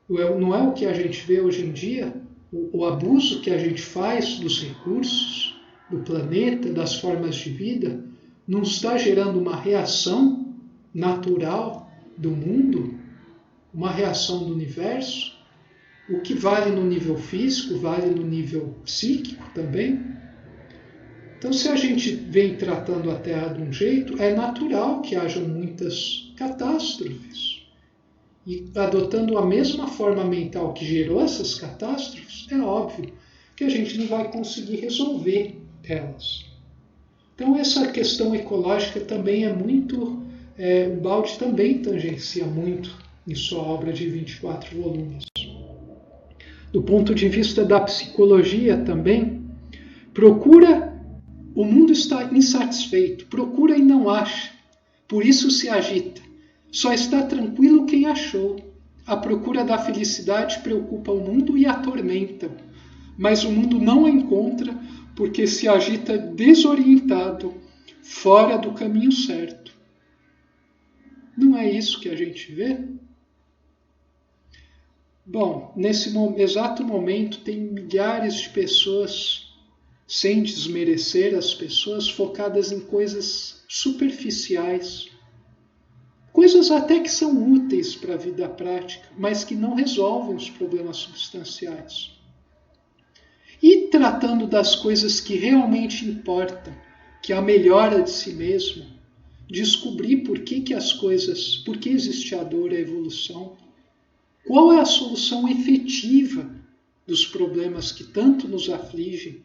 Não é o que a gente vê hoje em dia? o abuso que a gente faz dos recursos, do planeta, das formas de vida, não está gerando uma reação natural do mundo, uma reação do universo? O que vale no nível físico, vale no nível psíquico também. Então, se a gente vem tratando a Terra de um jeito, é natural que hajam muitas catástrofes. E adotando a mesma forma mental que gerou essas catástrofes, é óbvio que a gente não vai conseguir resolver elas. Então, essa questão ecológica também é muito... o Baldi também tangencia muito em sua obra de 24 volumes. Do ponto de vista da psicologia também, o mundo está insatisfeito, procura e não acha, por isso se agita. Só está tranquilo quem achou. A procura da felicidade preocupa o mundo e atormenta, mas o mundo não a encontra porque se agita desorientado, fora do caminho certo. Não é isso que a gente vê? Bom, nesse exato momento tem milhares de pessoas, sem desmerecer as pessoas, focadas em coisas superficiais, coisas até que são úteis para a vida prática, mas que não resolvem os problemas substanciais. E tratando das coisas que realmente importam, que é a melhora de si mesmo, descobrir por que existe a dor e a evolução, qual é a solução efetiva dos problemas que tanto nos afligem?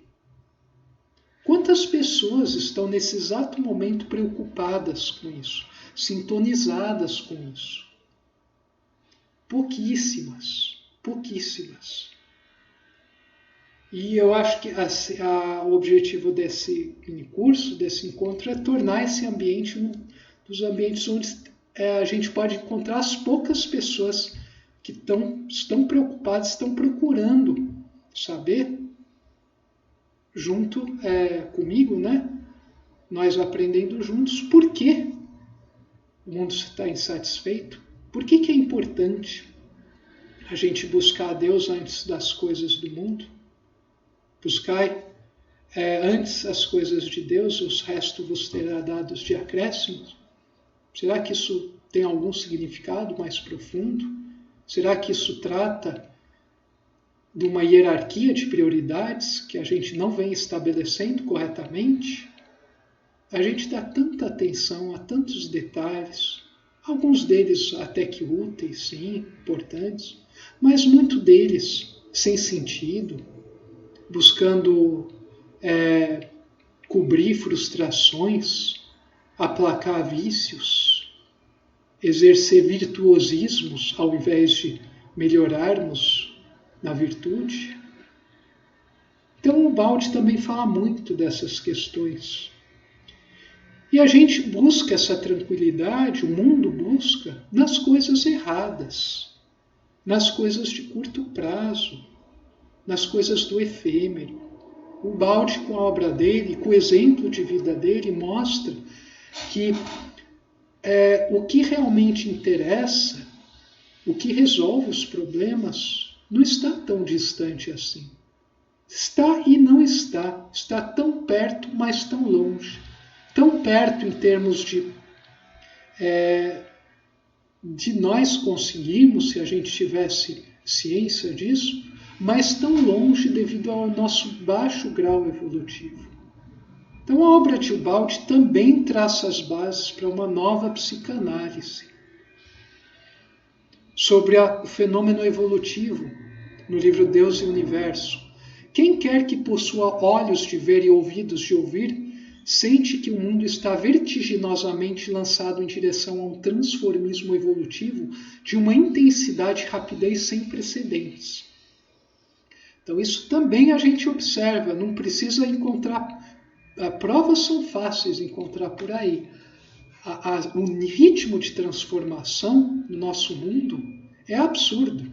Quantas pessoas estão nesse exato momento preocupadas com isso, sintonizadas com isso? Pouquíssimas, pouquíssimas. E eu acho que o objetivo desse minicurso, desse encontro, é tornar esse ambiente um dos ambientes onde a gente pode encontrar as poucas pessoas que estão preocupadas, estão procurando saber, junto comigo, né? Nós aprendendo juntos por que o mundo está insatisfeito, por que é importante a gente buscar a Deus antes das coisas do mundo. Buscai antes as coisas de Deus, os restos vos terá dados de acréscimos. Será que isso tem algum significado mais profundo? Será que isso trata de uma hierarquia de prioridades que a gente não vem estabelecendo corretamente? A gente dá tanta atenção a tantos detalhes, alguns deles até que úteis, sim, importantes, mas muito deles sem sentido, buscando cobrir frustrações, aplacar vícios, exercer virtuosismos ao invés de melhorarmos na virtude. Então o Baldi também fala muito dessas questões. E a gente busca essa tranquilidade, o mundo busca, nas coisas erradas, nas coisas de curto prazo, nas coisas do efêmero. O Baldi, com a obra dele, com o exemplo de vida dele, mostra que o que realmente interessa, o que resolve os problemas, não está tão distante assim. Está e não está. Está tão perto, mas tão longe. Tão perto em termos de nós conseguirmos, se a gente tivesse ciência disso, mas tão longe devido ao nosso baixo grau evolutivo. Então a obra de Baldi também traça as bases para uma nova psicanálise sobre o fenômeno evolutivo no livro Deus e o Universo. Quem quer que possua olhos de ver e ouvidos de ouvir, sente que o mundo está vertiginosamente lançado em direção a um transformismo evolutivo de uma intensidade e rapidez sem precedentes. Então isso também a gente observa, não precisa encontrar, provas são fáceis de encontrar por aí. O ritmo de transformação no nosso mundo é absurdo.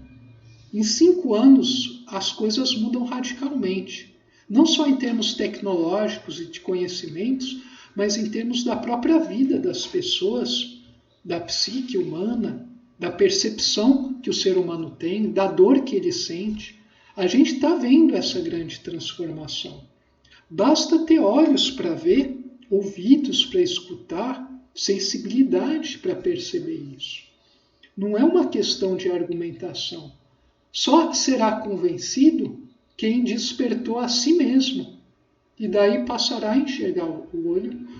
Em 5 anos as coisas mudam radicalmente, não só em termos tecnológicos e de conhecimentos, mas em termos da própria vida das pessoas, da psique humana, da percepção que o ser humano tem, da dor que ele sente. A gente está vendo essa grande transformação. Basta ter olhos para ver, ouvidos para escutar, sensibilidade para perceber isso. Não é uma questão de argumentação. Só será convencido quem despertou a si mesmo. E daí passará a enxergar o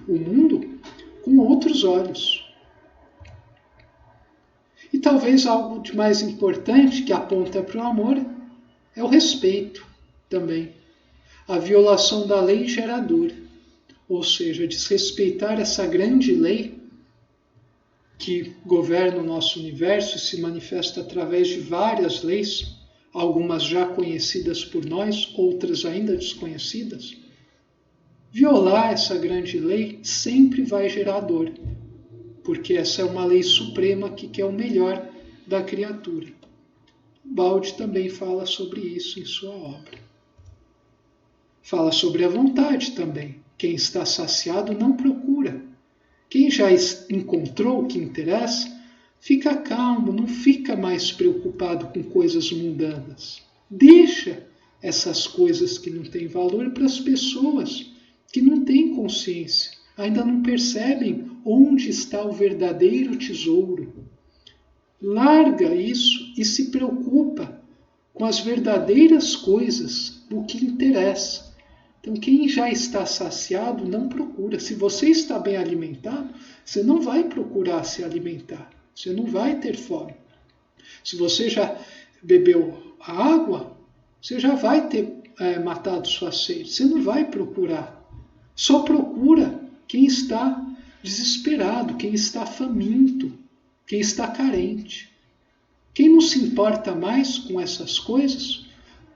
mundo com outros olhos. E talvez algo de mais importante que aponta para o amor é o respeito também. A violação da lei gera dor. Ou seja, desrespeitar essa grande lei que governa o nosso universo e se manifesta através de várias leis, algumas já conhecidas por nós, outras ainda desconhecidas. Violar essa grande lei sempre vai gerar dor, porque essa é uma lei suprema que quer o melhor da criatura. Bald também fala sobre isso em sua obra. Fala sobre a vontade também. Quem está saciado não procura. Quem já encontrou o que interessa, fica calmo, não fica mais preocupado com coisas mundanas. Deixa essas coisas que não têm valor para as pessoas que não têm consciência, ainda não percebem onde está o verdadeiro tesouro. Larga isso e se preocupa com as verdadeiras coisas, o que interessa. Então, quem já está saciado não procura. Se você está bem alimentado, você não vai procurar se alimentar. Você não vai ter fome. Se você já bebeu a água, você já vai ter matado sua sede. Você não vai procurar. Só procura quem está desesperado, quem está faminto, quem está carente. Quem não se importa mais com essas coisas,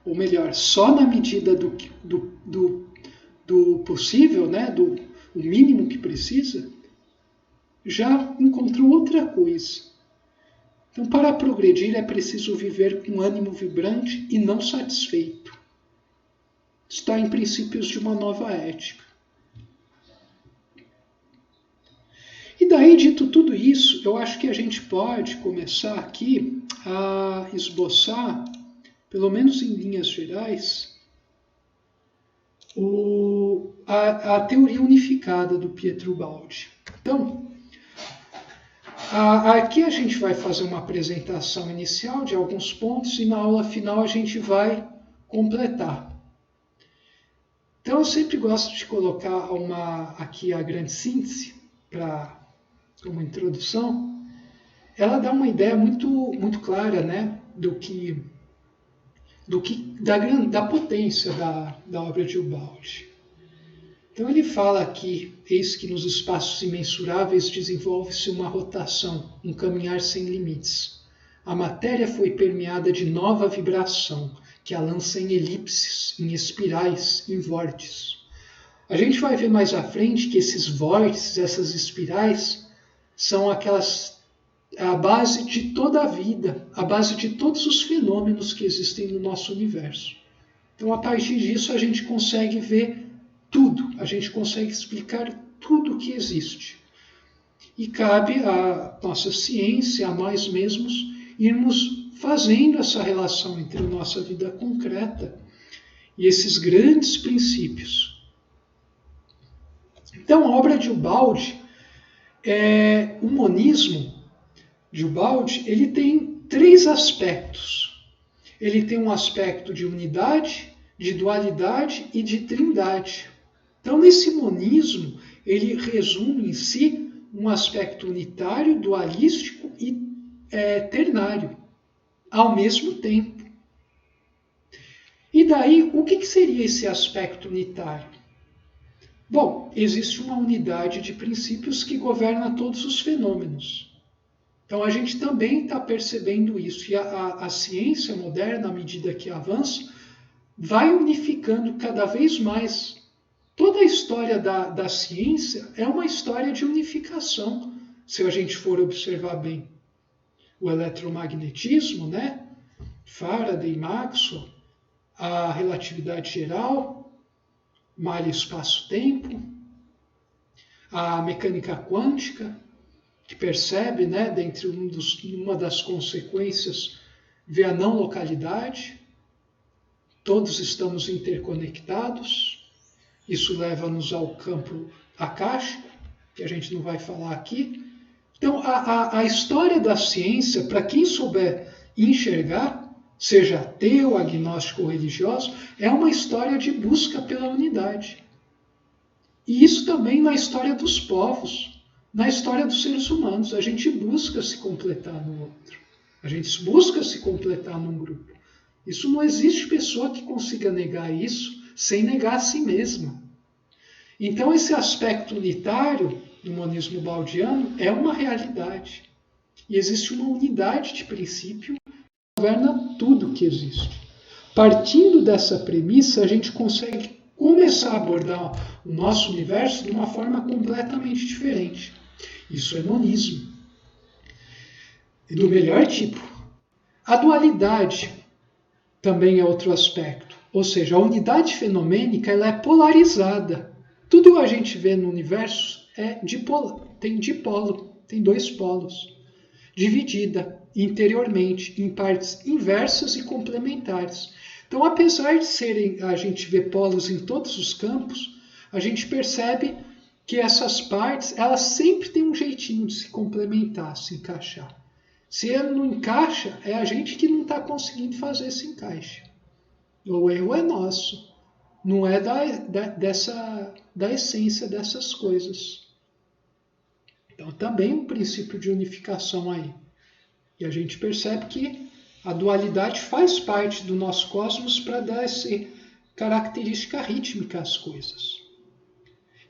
ou melhor, só na medida do possível, né, do mínimo que precisa, já encontrou outra coisa. Então, para progredir, é preciso viver com ânimo vibrante e não satisfeito. Está em princípios de uma nova ética. E daí, dito tudo isso, eu acho que a gente pode começar aqui a esboçar, pelo menos em linhas gerais, a teoria unificada do Pietro Baldi. Então, aqui a gente vai fazer uma apresentação inicial de alguns pontos e na aula final a gente vai completar. Então, eu sempre gosto de colocar aqui a grande síntese como introdução. Ela dá uma ideia muito clara, né, da potência da obra de Ubaldi. Então ele fala aqui, eis que nos espaços imensuráveis desenvolve-se uma rotação, um caminhar sem limites. A matéria foi permeada de nova vibração, que a lança em elipses, em espirais, em vórtices. A gente vai ver mais à frente que esses vórtices, essas espirais, são a base de toda a vida, a base de todos os fenômenos que existem no nosso universo. Então, a partir disso, a gente consegue ver tudo, a gente consegue explicar tudo o que existe. E cabe à nossa ciência, a nós mesmos, irmos fazendo essa relação entre a nossa vida concreta e esses grandes princípios. Então, a obra de Ubaldi, o monismo de Ubaldi, ele tem 3 aspectos. Ele tem um aspecto de unidade, de dualidade e de trindade. Então, nesse monismo, ele resume em si um aspecto unitário, dualístico e ternário, ao mesmo tempo. E daí, o que seria esse aspecto unitário? Bom, existe uma unidade de princípios que governa todos os fenômenos. Então, a gente também está percebendo isso. E a ciência moderna, à medida que avança, vai unificando cada vez mais. Toda a história da ciência é uma história de unificação, se a gente for observar bem. O eletromagnetismo, né? Faraday, Maxwell, a relatividade geral, malha espaço-tempo, a mecânica quântica, que percebe, né, dentre uma das consequências, vê a não localidade. todos estamos interconectados. Isso leva-nos ao campo akáshico, que a gente não vai falar aqui. Então, a história da ciência, para quem souber enxergar, seja ateu, agnóstico ou religioso, é uma história de busca pela unidade. E isso também na história dos povos, na história dos seres humanos. A gente busca se completar no outro. A gente busca se completar num grupo. Isso não existe pessoa que consiga negar isso sem negar a si mesma. Então esse aspecto unitário do monismo baldiano é uma realidade. E existe uma unidade de princípio que governa tudo que existe. Partindo dessa premissa, a gente consegue começar a abordar o nosso universo de uma forma completamente diferente. Isso é monismo. E do melhor tipo. A dualidade também é outro aspecto. Ou seja, a unidade fenomênica ela é polarizada. Tudo que a gente vê no universo é dipolo, tem dois polos. Dividida interiormente em partes inversas e complementares. Então, apesar de a gente ver polos em todos os campos, a gente percebe que essas partes, elas sempre têm um jeitinho de se complementar, se encaixar. Se ele não encaixa, é a gente que não está conseguindo fazer esse encaixe. O erro é nosso, não é da essência dessas coisas. Então, também um princípio de unificação aí. E a gente percebe que a dualidade faz parte do nosso cosmos para dar essa característica rítmica às coisas.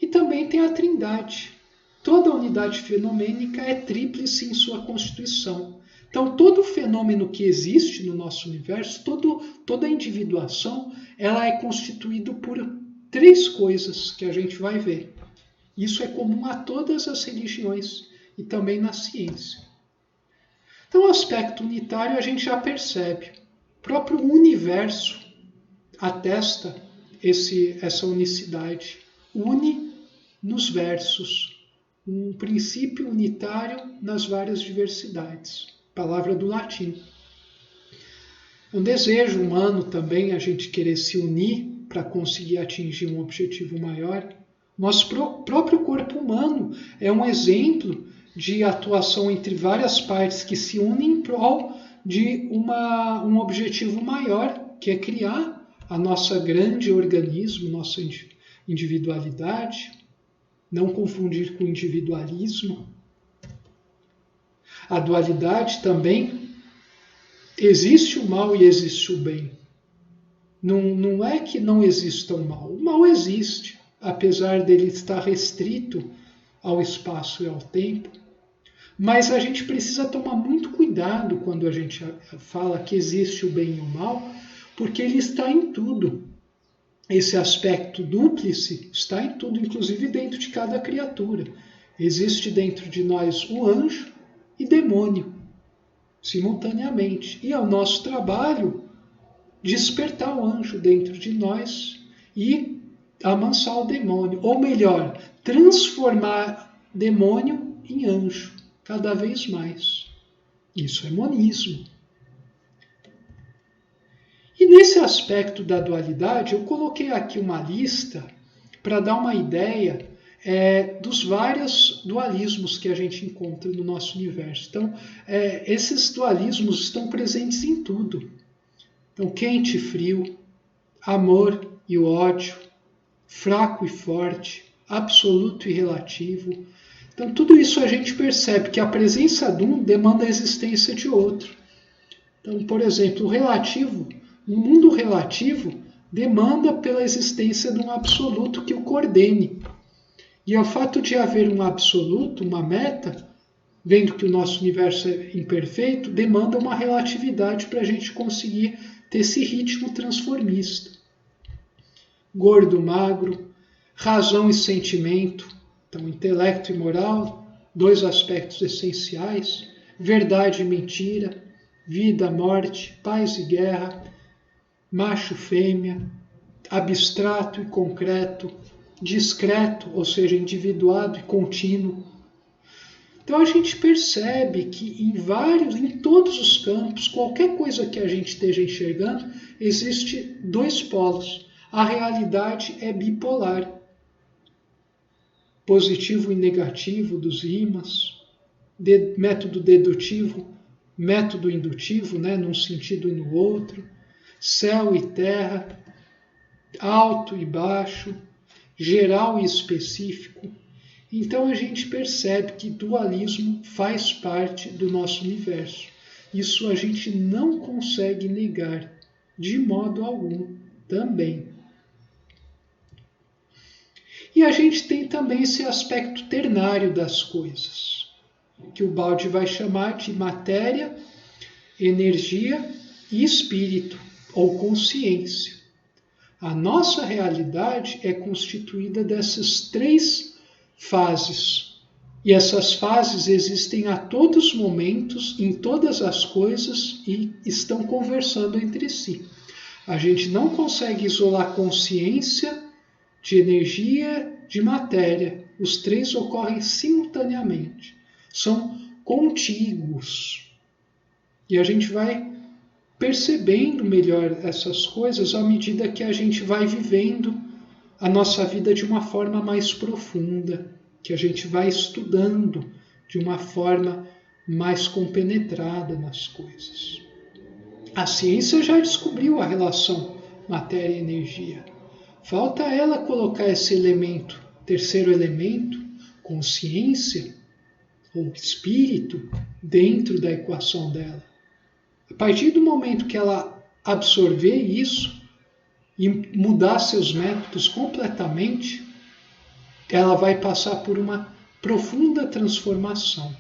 E também tem a trindade. Toda unidade fenomênica é tríplice em sua constituição. Então, todo fenômeno que existe no nosso universo, toda individuação, ela é constituída por três coisas que a gente vai ver. Isso é comum a todas as religiões e também na ciência. Então, o aspecto unitário a gente já percebe. O próprio universo atesta essa unicidade. Une nos versos. Um princípio unitário nas várias diversidades. Palavra do latim. Um desejo humano também a gente querer se unir para conseguir atingir um objetivo maior. Nosso próprio corpo humano é um exemplo de atuação entre várias partes que se unem em prol de um objetivo maior, que é criar a nossa grande organismo, nossa individualidade. Não confundir com individualismo. A dualidade também, existe o mal e existe o bem. Não é que não exista o mal. O mal existe, apesar dele estar restrito ao espaço e ao tempo. Mas a gente precisa tomar muito cuidado quando a gente fala que existe o bem e o mal, porque ele está em tudo. Esse aspecto dúplice está em tudo, inclusive dentro de cada criatura. Existe dentro de nós o anjo e demônio, simultaneamente. E é o nosso trabalho despertar o anjo dentro de nós e amansar o demônio. Ou melhor, transformar demônio em anjo, cada vez mais. Isso é monismo. E nesse aspecto da dualidade, eu coloquei aqui uma lista para dar uma ideia dos vários dualismos que a gente encontra no nosso universo. Então, esses dualismos estão presentes em tudo. Então, quente e frio, amor e ódio, fraco e forte, absoluto e relativo. Então, tudo isso a gente percebe que a presença de um demanda a existência de outro. Então, por exemplo, o relativo, o mundo relativo demanda pela existência de um absoluto que o coordene. E o fato de haver um absoluto, uma meta, vendo que o nosso universo é imperfeito, demanda uma relatividade para a gente conseguir ter esse ritmo transformista. Gordo, magro, razão e sentimento, então intelecto e moral, dois aspectos essenciais, verdade e mentira, vida, morte, paz e guerra, macho, fêmea, abstrato e concreto, discreto, ou seja, individuado e contínuo, Então a gente percebe que em todos os campos, qualquer coisa que a gente esteja enxergando, existe dois polos. A realidade é bipolar. Positivo e negativo dos ímãs, método dedutivo, método indutivo, né, num sentido e no outro, céu e terra, alto e baixo, geral e específico. Então a gente percebe que dualismo faz parte do nosso universo. Isso a gente não consegue negar de modo algum também. E a gente tem também esse aspecto ternário das coisas, que o Baude vai chamar de matéria, energia e espírito, ou consciência. A nossa realidade é constituída dessas três fases. E essas fases existem a todos os momentos, em todas as coisas, e estão conversando entre si. A gente não consegue isolar consciência de energia, de matéria. Os três ocorrem simultaneamente. São contíguos. E a gente vai percebendo melhor essas coisas à medida que a gente vai vivendo a nossa vida de uma forma mais profunda, que a gente vai estudando de uma forma mais compenetrada nas coisas. A ciência já descobriu a relação matéria e energia. Falta ela colocar esse elemento, terceiro elemento, consciência ou espírito, dentro da equação dela. A partir do momento que ela absorver isso e mudar seus métodos completamente, ela vai passar por uma profunda transformação.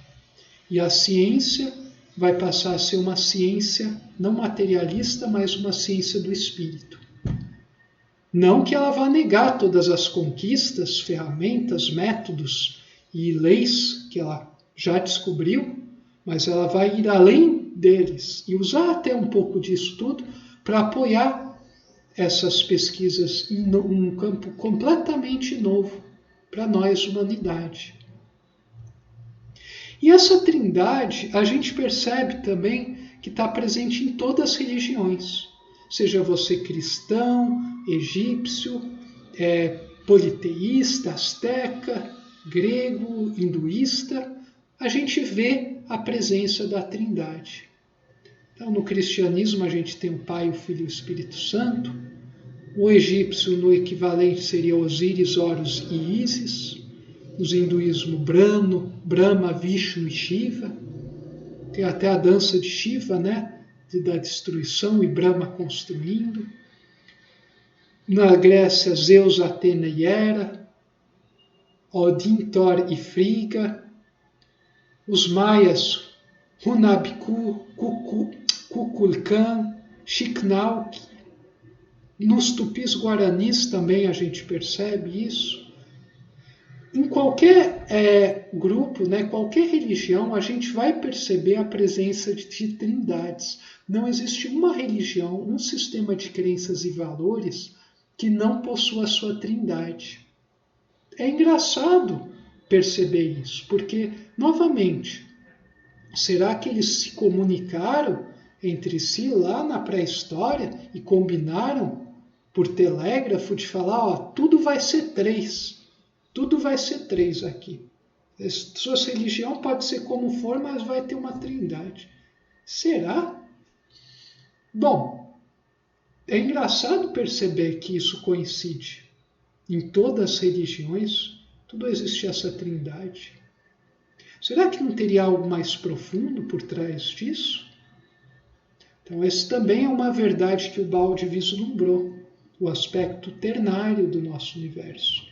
E a ciência vai passar a ser uma ciência não materialista, mas uma ciência do espírito. Não que ela vá negar todas as conquistas, ferramentas, métodos e leis que ela já descobriu, mas ela vai ir além deles e usar até um pouco disso tudo para apoiar essas pesquisas em um campo completamente novo para nós, humanidade. E essa trindade a gente percebe também que está presente em todas as religiões. Seja você cristão, egípcio, politeísta, asteca, grego, hinduísta, a gente vê a presença da trindade. Então, no cristianismo, a gente tem o Pai, o Filho e o Espírito Santo. O egípcio, no equivalente, seria Osíris, Horus e Ísis. No hinduísmo, Brahma, Vishnu e Shiva. Tem até a dança de Shiva, né? Da destruição e Brahma construindo. Na Grécia, Zeus, Atena e Hera. Odin, Thor e Frigga. Os maias, Hunabku, Kukulkan, Xiknauk. Nos tupis guaranis também a gente percebe isso. Em qualquer grupo, né, qualquer religião, a gente vai perceber a presença de trindades. Não existe uma religião, um sistema de crenças e valores que não possua a sua trindade. É engraçado perceber isso, porque, novamente, será que eles se comunicaram entre si lá na pré-história e combinaram por telégrafo de falar, ó, tudo vai ser três. Tudo vai ser três aqui. Sua religião pode ser como for, mas vai ter uma trindade. Será? Bom, é engraçado perceber que isso coincide. Em todas as religiões, tudo existe essa trindade. Será que não teria algo mais profundo por trás disso? Então, esse também é uma verdade que o Baude vislumbrou, o aspecto ternário do nosso universo.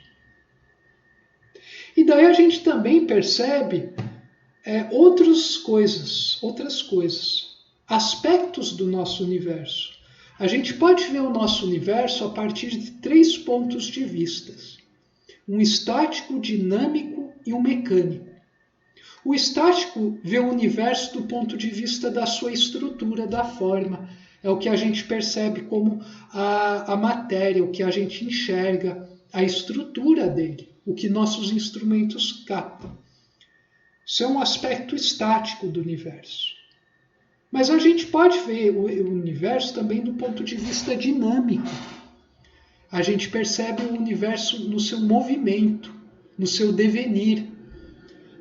E daí a gente também percebe outras coisas, aspectos do nosso universo. A gente pode ver o nosso universo a partir de 3 pontos de vista. Um estático, dinâmico e um mecânico. O estático vê o universo do ponto de vista da sua estrutura, da forma. É o que a gente percebe como a matéria, o que a gente enxerga, a estrutura dele, o que nossos instrumentos captam. Isso é um aspecto estático do universo. Mas a gente pode ver o universo também do ponto de vista dinâmico. A gente percebe o universo no seu movimento, no seu devenir.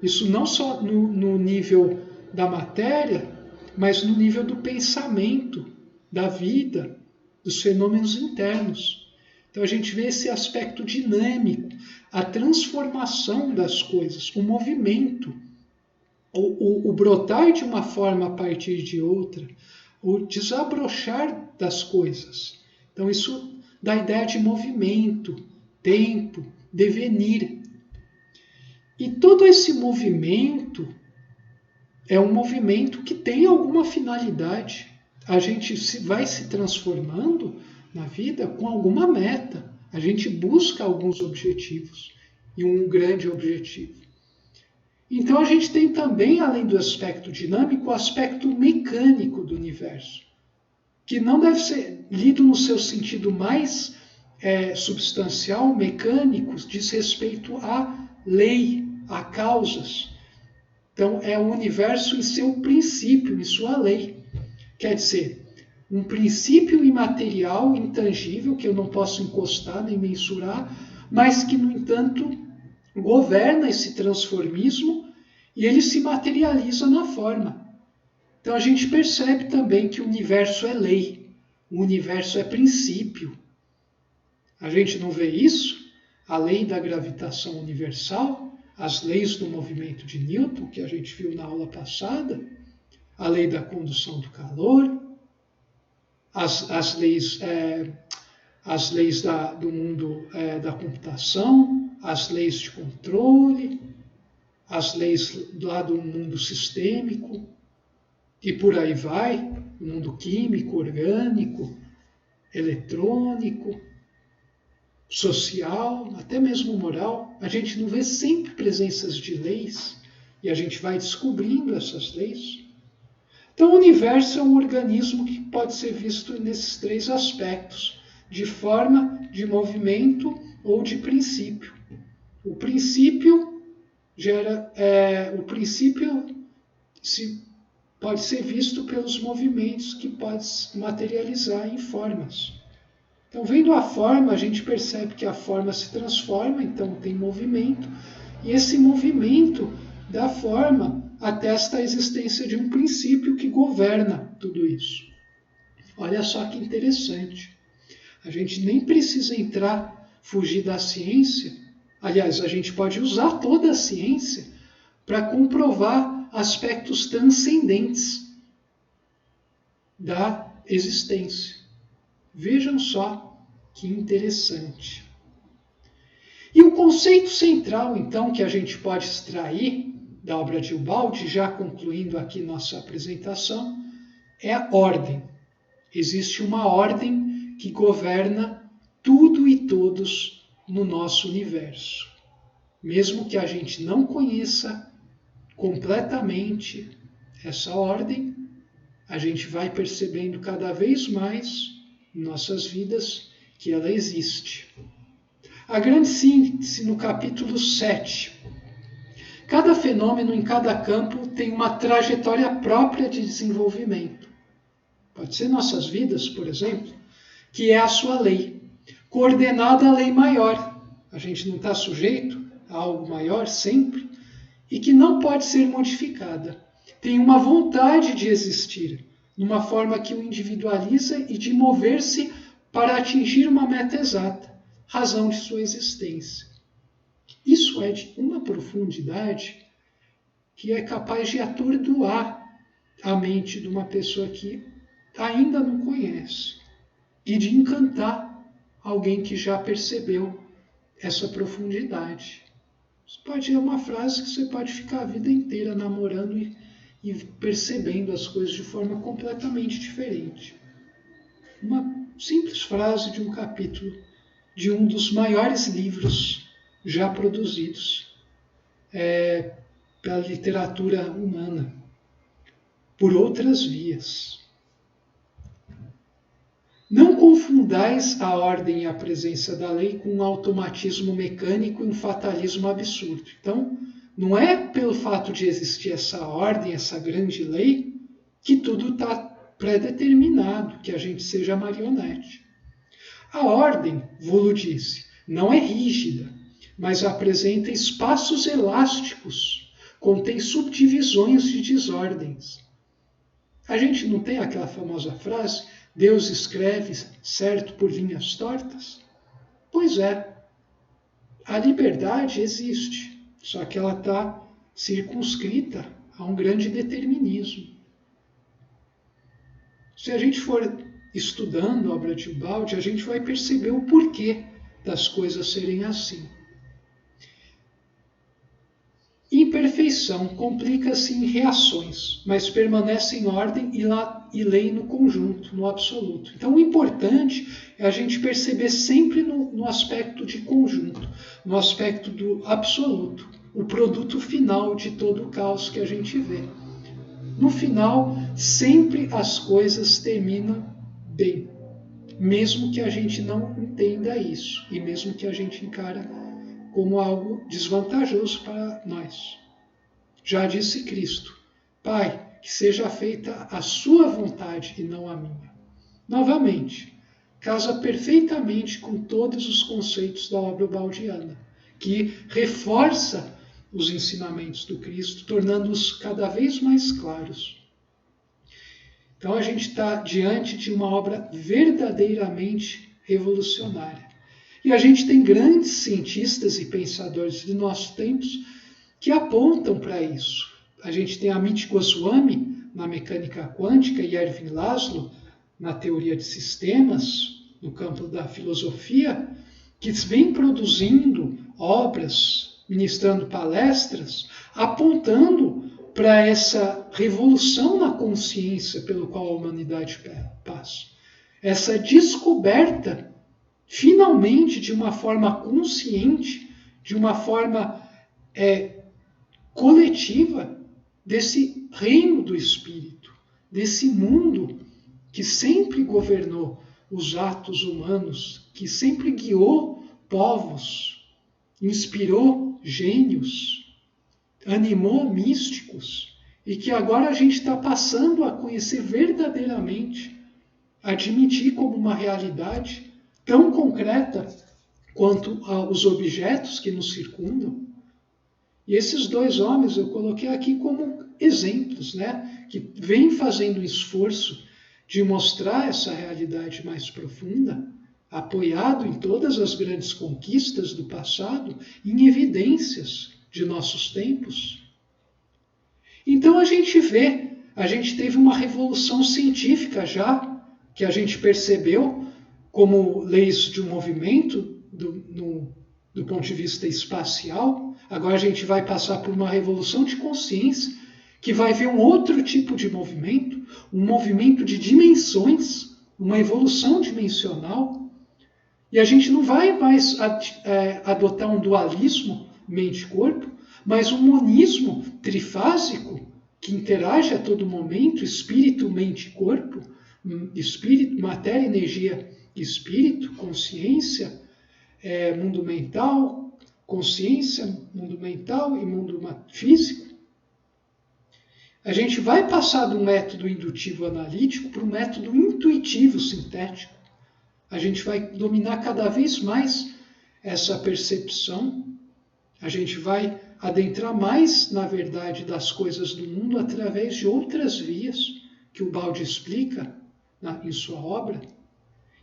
Isso não só no nível da matéria, mas no nível do pensamento, da vida, dos fenômenos internos. Então a gente vê esse aspecto dinâmico, a transformação das coisas, o movimento, o brotar de uma forma a partir de outra, o desabrochar das coisas. Então isso dá ideia de movimento, tempo, devenir. E todo esse movimento é um movimento que tem alguma finalidade. A gente vai se transformando na vida com alguma meta. A gente busca alguns objetivos e um grande objetivo. Então a gente tem também, além do aspecto dinâmico, o aspecto mecânico do universo, que não deve ser lido no seu sentido mais substancial, mecânico, diz respeito à lei, a causas. Então é o universo em seu princípio, em sua lei. Quer dizer, um princípio imaterial, intangível, que eu não posso encostar nem mensurar, mas que, no entanto, governa esse transformismo e ele se materializa na forma. Então a gente percebe também que o universo é lei, o universo é princípio. A gente não vê isso? A lei da gravitação universal, as leis do movimento de Newton, que a gente viu na aula passada, a lei da condução do calor, as leis do mundo da computação, as leis de controle, as leis lá do mundo sistêmico, e por aí vai, o mundo químico, orgânico, eletrônico, social, até mesmo moral. A gente não vê sempre presenças de leis, e a gente vai descobrindo essas leis. Então o universo é um organismo que pode ser visto nesses três aspectos, de forma, de movimento ou de princípio. O princípio pode ser visto pelos movimentos que pode se materializar em formas. Então, vendo a forma, a gente percebe que a forma se transforma, então tem movimento, e esse movimento da forma atesta a existência de um princípio que governa tudo isso. Olha só que interessante. A gente nem precisa fugir da ciência. Aliás, a gente pode usar toda a ciência para comprovar aspectos transcendentes da existência. Vejam só que interessante. E o conceito central, então, que a gente pode extrair da obra de Ubaldi, já concluindo aqui nossa apresentação, é a ordem. Existe uma ordem que governa tudo e todos no nosso universo. Mesmo que a gente não conheça completamente essa ordem, a gente vai percebendo cada vez mais em nossas vidas que ela existe. A grande síntese no capítulo 7. Cada fenômeno em cada campo tem uma trajetória própria de desenvolvimento. Pode ser nossas vidas, por exemplo, que é a sua lei, coordenada à lei maior. A gente não está sujeito a algo maior sempre e que não pode ser modificada. Tem uma vontade de existir, numa forma que o individualiza e de mover-se para atingir uma meta exata, razão de sua existência. Isso é de uma profundidade que é capaz de atordoar a mente de uma pessoa que ainda não conhece e de encantar alguém que já percebeu essa profundidade. Isso pode ser uma frase que você pode ficar a vida inteira namorando e percebendo as coisas de forma completamente diferente. Uma simples frase de um capítulo de um dos maiores livros já produzidos pela literatura humana, por outras vias. Não confundais a ordem e a presença da lei com um automatismo mecânico e um fatalismo absurdo. Então, Não é pelo fato de existir essa ordem, essa grande lei, que tudo está pré-determinado, que a gente seja marionete. A ordem, Volo disse, não é rígida, mas apresenta espaços elásticos, contém subdivisões de desordens. A gente não tem aquela famosa frase, Deus escreve certo por linhas tortas? Pois é, a liberdade existe, só que ela está circunscrita a um grande determinismo. Se a gente for estudando a obra de Ubaldi, a gente vai perceber o porquê das coisas serem assim. Imperfeição complica-se em reações, mas permanece em ordem e lei no conjunto, no absoluto. Então o importante é a gente perceber sempre no aspecto de conjunto, no aspecto do absoluto, o produto final de todo o caos que a gente vê. No final, sempre as coisas terminam bem, mesmo que a gente não entenda isso e mesmo que a gente encara como algo desvantajoso para nós. Já disse Cristo, Pai, que seja feita a sua vontade e não a minha. Novamente, casa perfeitamente com todos os conceitos da obra ubaldiana, que reforça os ensinamentos do Cristo, tornando-os cada vez mais claros. Então a gente está diante de uma obra verdadeiramente revolucionária. E a gente tem grandes cientistas e pensadores de nossos tempos que apontam para isso. A gente tem Amit Goswami na mecânica quântica e Erwin Laszlo na teoria de sistemas, no campo da filosofia, que vem produzindo obras, ministrando palestras, apontando para essa revolução na consciência pelo qual a humanidade passa. Essa descoberta, finalmente, de uma forma consciente, de uma forma coletiva, desse reino do Espírito, desse mundo que sempre governou os atos humanos, que sempre guiou povos, inspirou gênios, animou místicos, e que agora a gente está passando a conhecer verdadeiramente, admitir como uma realidade tão concreta quanto os objetos que nos circundam. E esses dois homens eu coloquei aqui como exemplos, né, que vêm fazendo um esforço de mostrar essa realidade mais profunda, apoiado em todas as grandes conquistas do passado, em evidências de nossos tempos. Então a gente teve uma revolução científica já, que a gente percebeu como leis de um movimento do ponto de vista espacial. Agora a gente vai passar por uma revolução de consciência, que vai ver um outro tipo de movimento, um movimento de dimensões, uma evolução dimensional. E a gente não vai mais adotar um dualismo mente-corpo, mas um monismo trifásico que interage a todo momento, espírito, mente e corpo, espírito, matéria, energia, espírito, consciência, mundo mental, consciência, mundo mental e mundo físico. A gente vai passar do método indutivo analítico para o método intuitivo sintético. A gente vai dominar cada vez mais essa percepção. A gente vai adentrar mais na verdade das coisas do mundo através de outras vias que o Ubaldi explica em sua obra.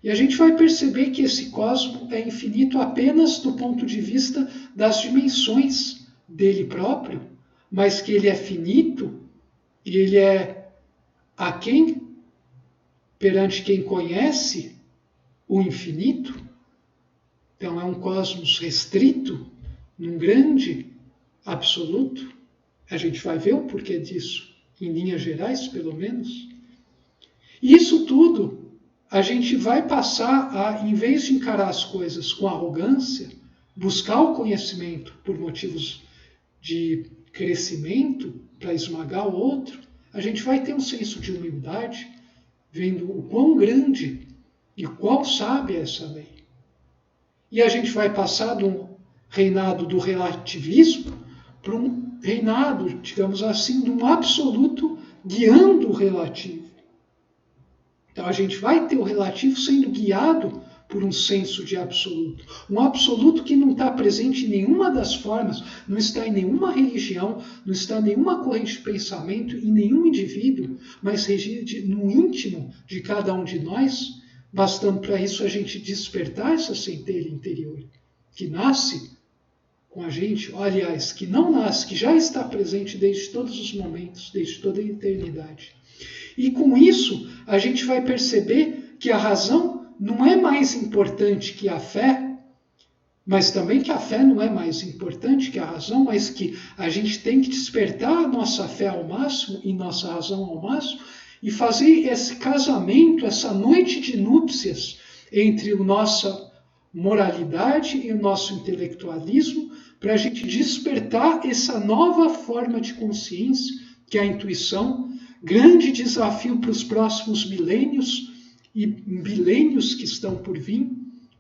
E a gente vai perceber que esse cosmo é infinito apenas do ponto de vista das dimensões dele próprio, mas que ele é finito e ele é aquém perante quem conhece o infinito. Então é um cosmos restrito, num grande absoluto. A gente vai ver o porquê disso, em linhas gerais, pelo menos. E isso tudo a gente vai passar a, em vez de encarar as coisas com arrogância, buscar o conhecimento por motivos de crescimento, para esmagar o outro, a gente vai ter um senso de humildade, vendo o quão grande e qual sábia é essa lei. E a gente vai passar do reinado do relativismo para um reinado, digamos assim, de um absoluto guiando o relativo. Então a gente vai ter o relativo sendo guiado por um senso de absoluto. Um absoluto que não está presente em nenhuma das formas, não está em nenhuma religião, não está em nenhuma corrente de pensamento, em nenhum indivíduo, mas reside no íntimo de cada um de nós, bastando para isso a gente despertar essa centelha interior, que nasce com a gente, aliás, que não nasce, que já está presente desde todos os momentos, desde toda a eternidade. E com isso, a gente vai perceber que a razão não é mais importante que a fé, mas também que a fé não é mais importante que a razão, mas que a gente tem que despertar a nossa fé ao máximo e nossa razão ao máximo e fazer esse casamento, essa noite de núpcias entre a nossa moralidade e o nosso intelectualismo, para a gente despertar essa nova forma de consciência, que é a intuição, grande desafio para os próximos milênios e milênios que estão por vir,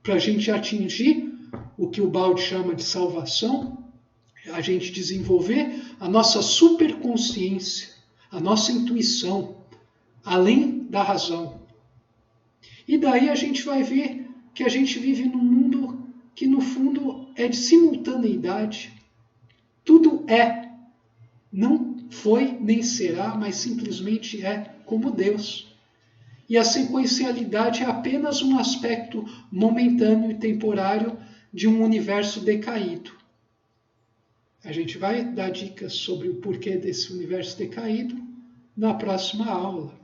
para a gente atingir o que o Balde chama de salvação, a gente desenvolver a nossa superconsciência, a nossa intuição, além da razão. E daí a gente vai ver que a gente vive num mundo que, no fundo, é de simultaneidade. Tudo é. Não foi nem será, mas simplesmente é como Deus. E a sequencialidade é apenas um aspecto momentâneo e temporário de um universo decaído. A gente vai dar dicas sobre o porquê desse universo decaído na próxima aula.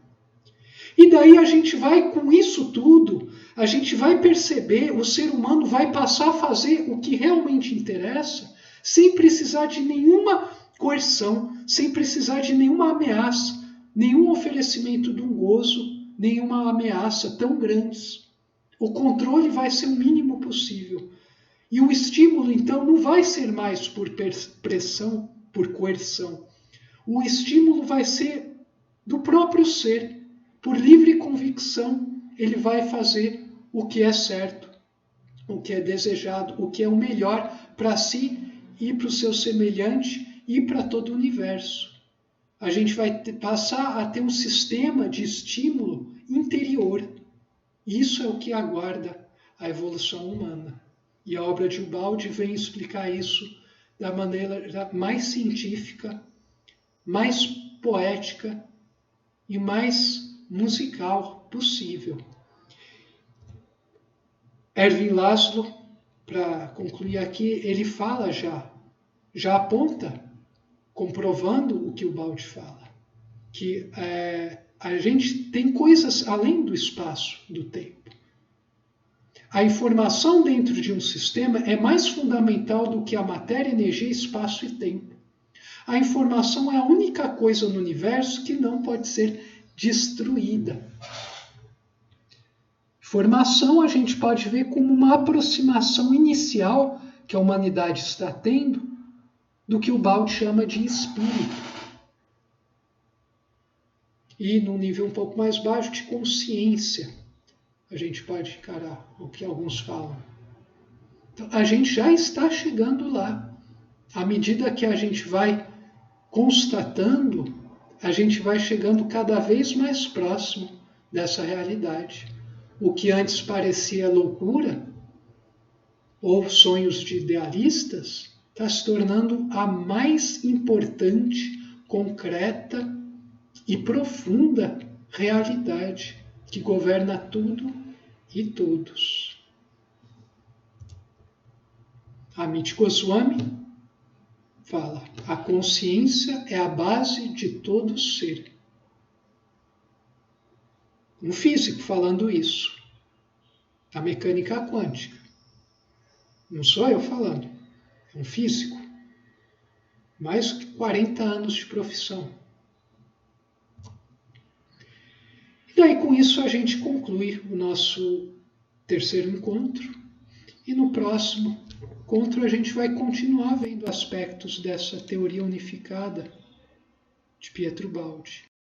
E daí a gente vai, com isso tudo, a gente vai perceber, o ser humano vai passar a fazer o que realmente interessa, sem precisar de nenhuma coerção, sem precisar de nenhuma ameaça, nenhum oferecimento de um gozo, nenhuma ameaça tão grandes. O controle vai ser o mínimo possível. E o estímulo, então, não vai ser mais por pressão, por coerção. O estímulo vai ser do próprio ser. Por livre convicção, ele vai fazer o que é certo, o que é desejado, o que é o melhor para si e para o seu semelhante e para todo o universo. A gente vai passar a ter um sistema de estímulo interior. Isso é o que aguarda a evolução humana. E a obra de Ubaldi vem explicar isso da maneira mais científica, mais poética e mais musical possível. Erwin Laszlo, para concluir aqui, ele fala já aponta, comprovando o que o Ubaldi fala, que a gente tem coisas além do espaço, do tempo. A informação dentro de um sistema é mais fundamental do que a matéria, energia, espaço e tempo. A informação é a única coisa no universo que não pode ser destruída. Informação a gente pode ver como uma aproximação inicial que a humanidade está tendo do que o Balde chama de espírito. E num nível um pouco mais baixo de consciência, a gente pode encarar o que alguns falam. Então, a gente já está chegando lá. À medida que a gente vai constatando, a gente vai chegando cada vez mais próximo dessa realidade. O que antes parecia loucura ou sonhos de idealistas está se tornando a mais importante, concreta e profunda realidade que governa tudo e todos. Amit Goswami fala: a consciência é a base de todo ser. Um físico falando isso. A mecânica quântica. Não sou eu falando. É um físico. Mais de 40 anos de profissão. E daí com isso a gente conclui o nosso terceiro encontro. E no próximo encontro a gente vai continuar vendo aspectos dessa teoria unificada de Pietro Baldi.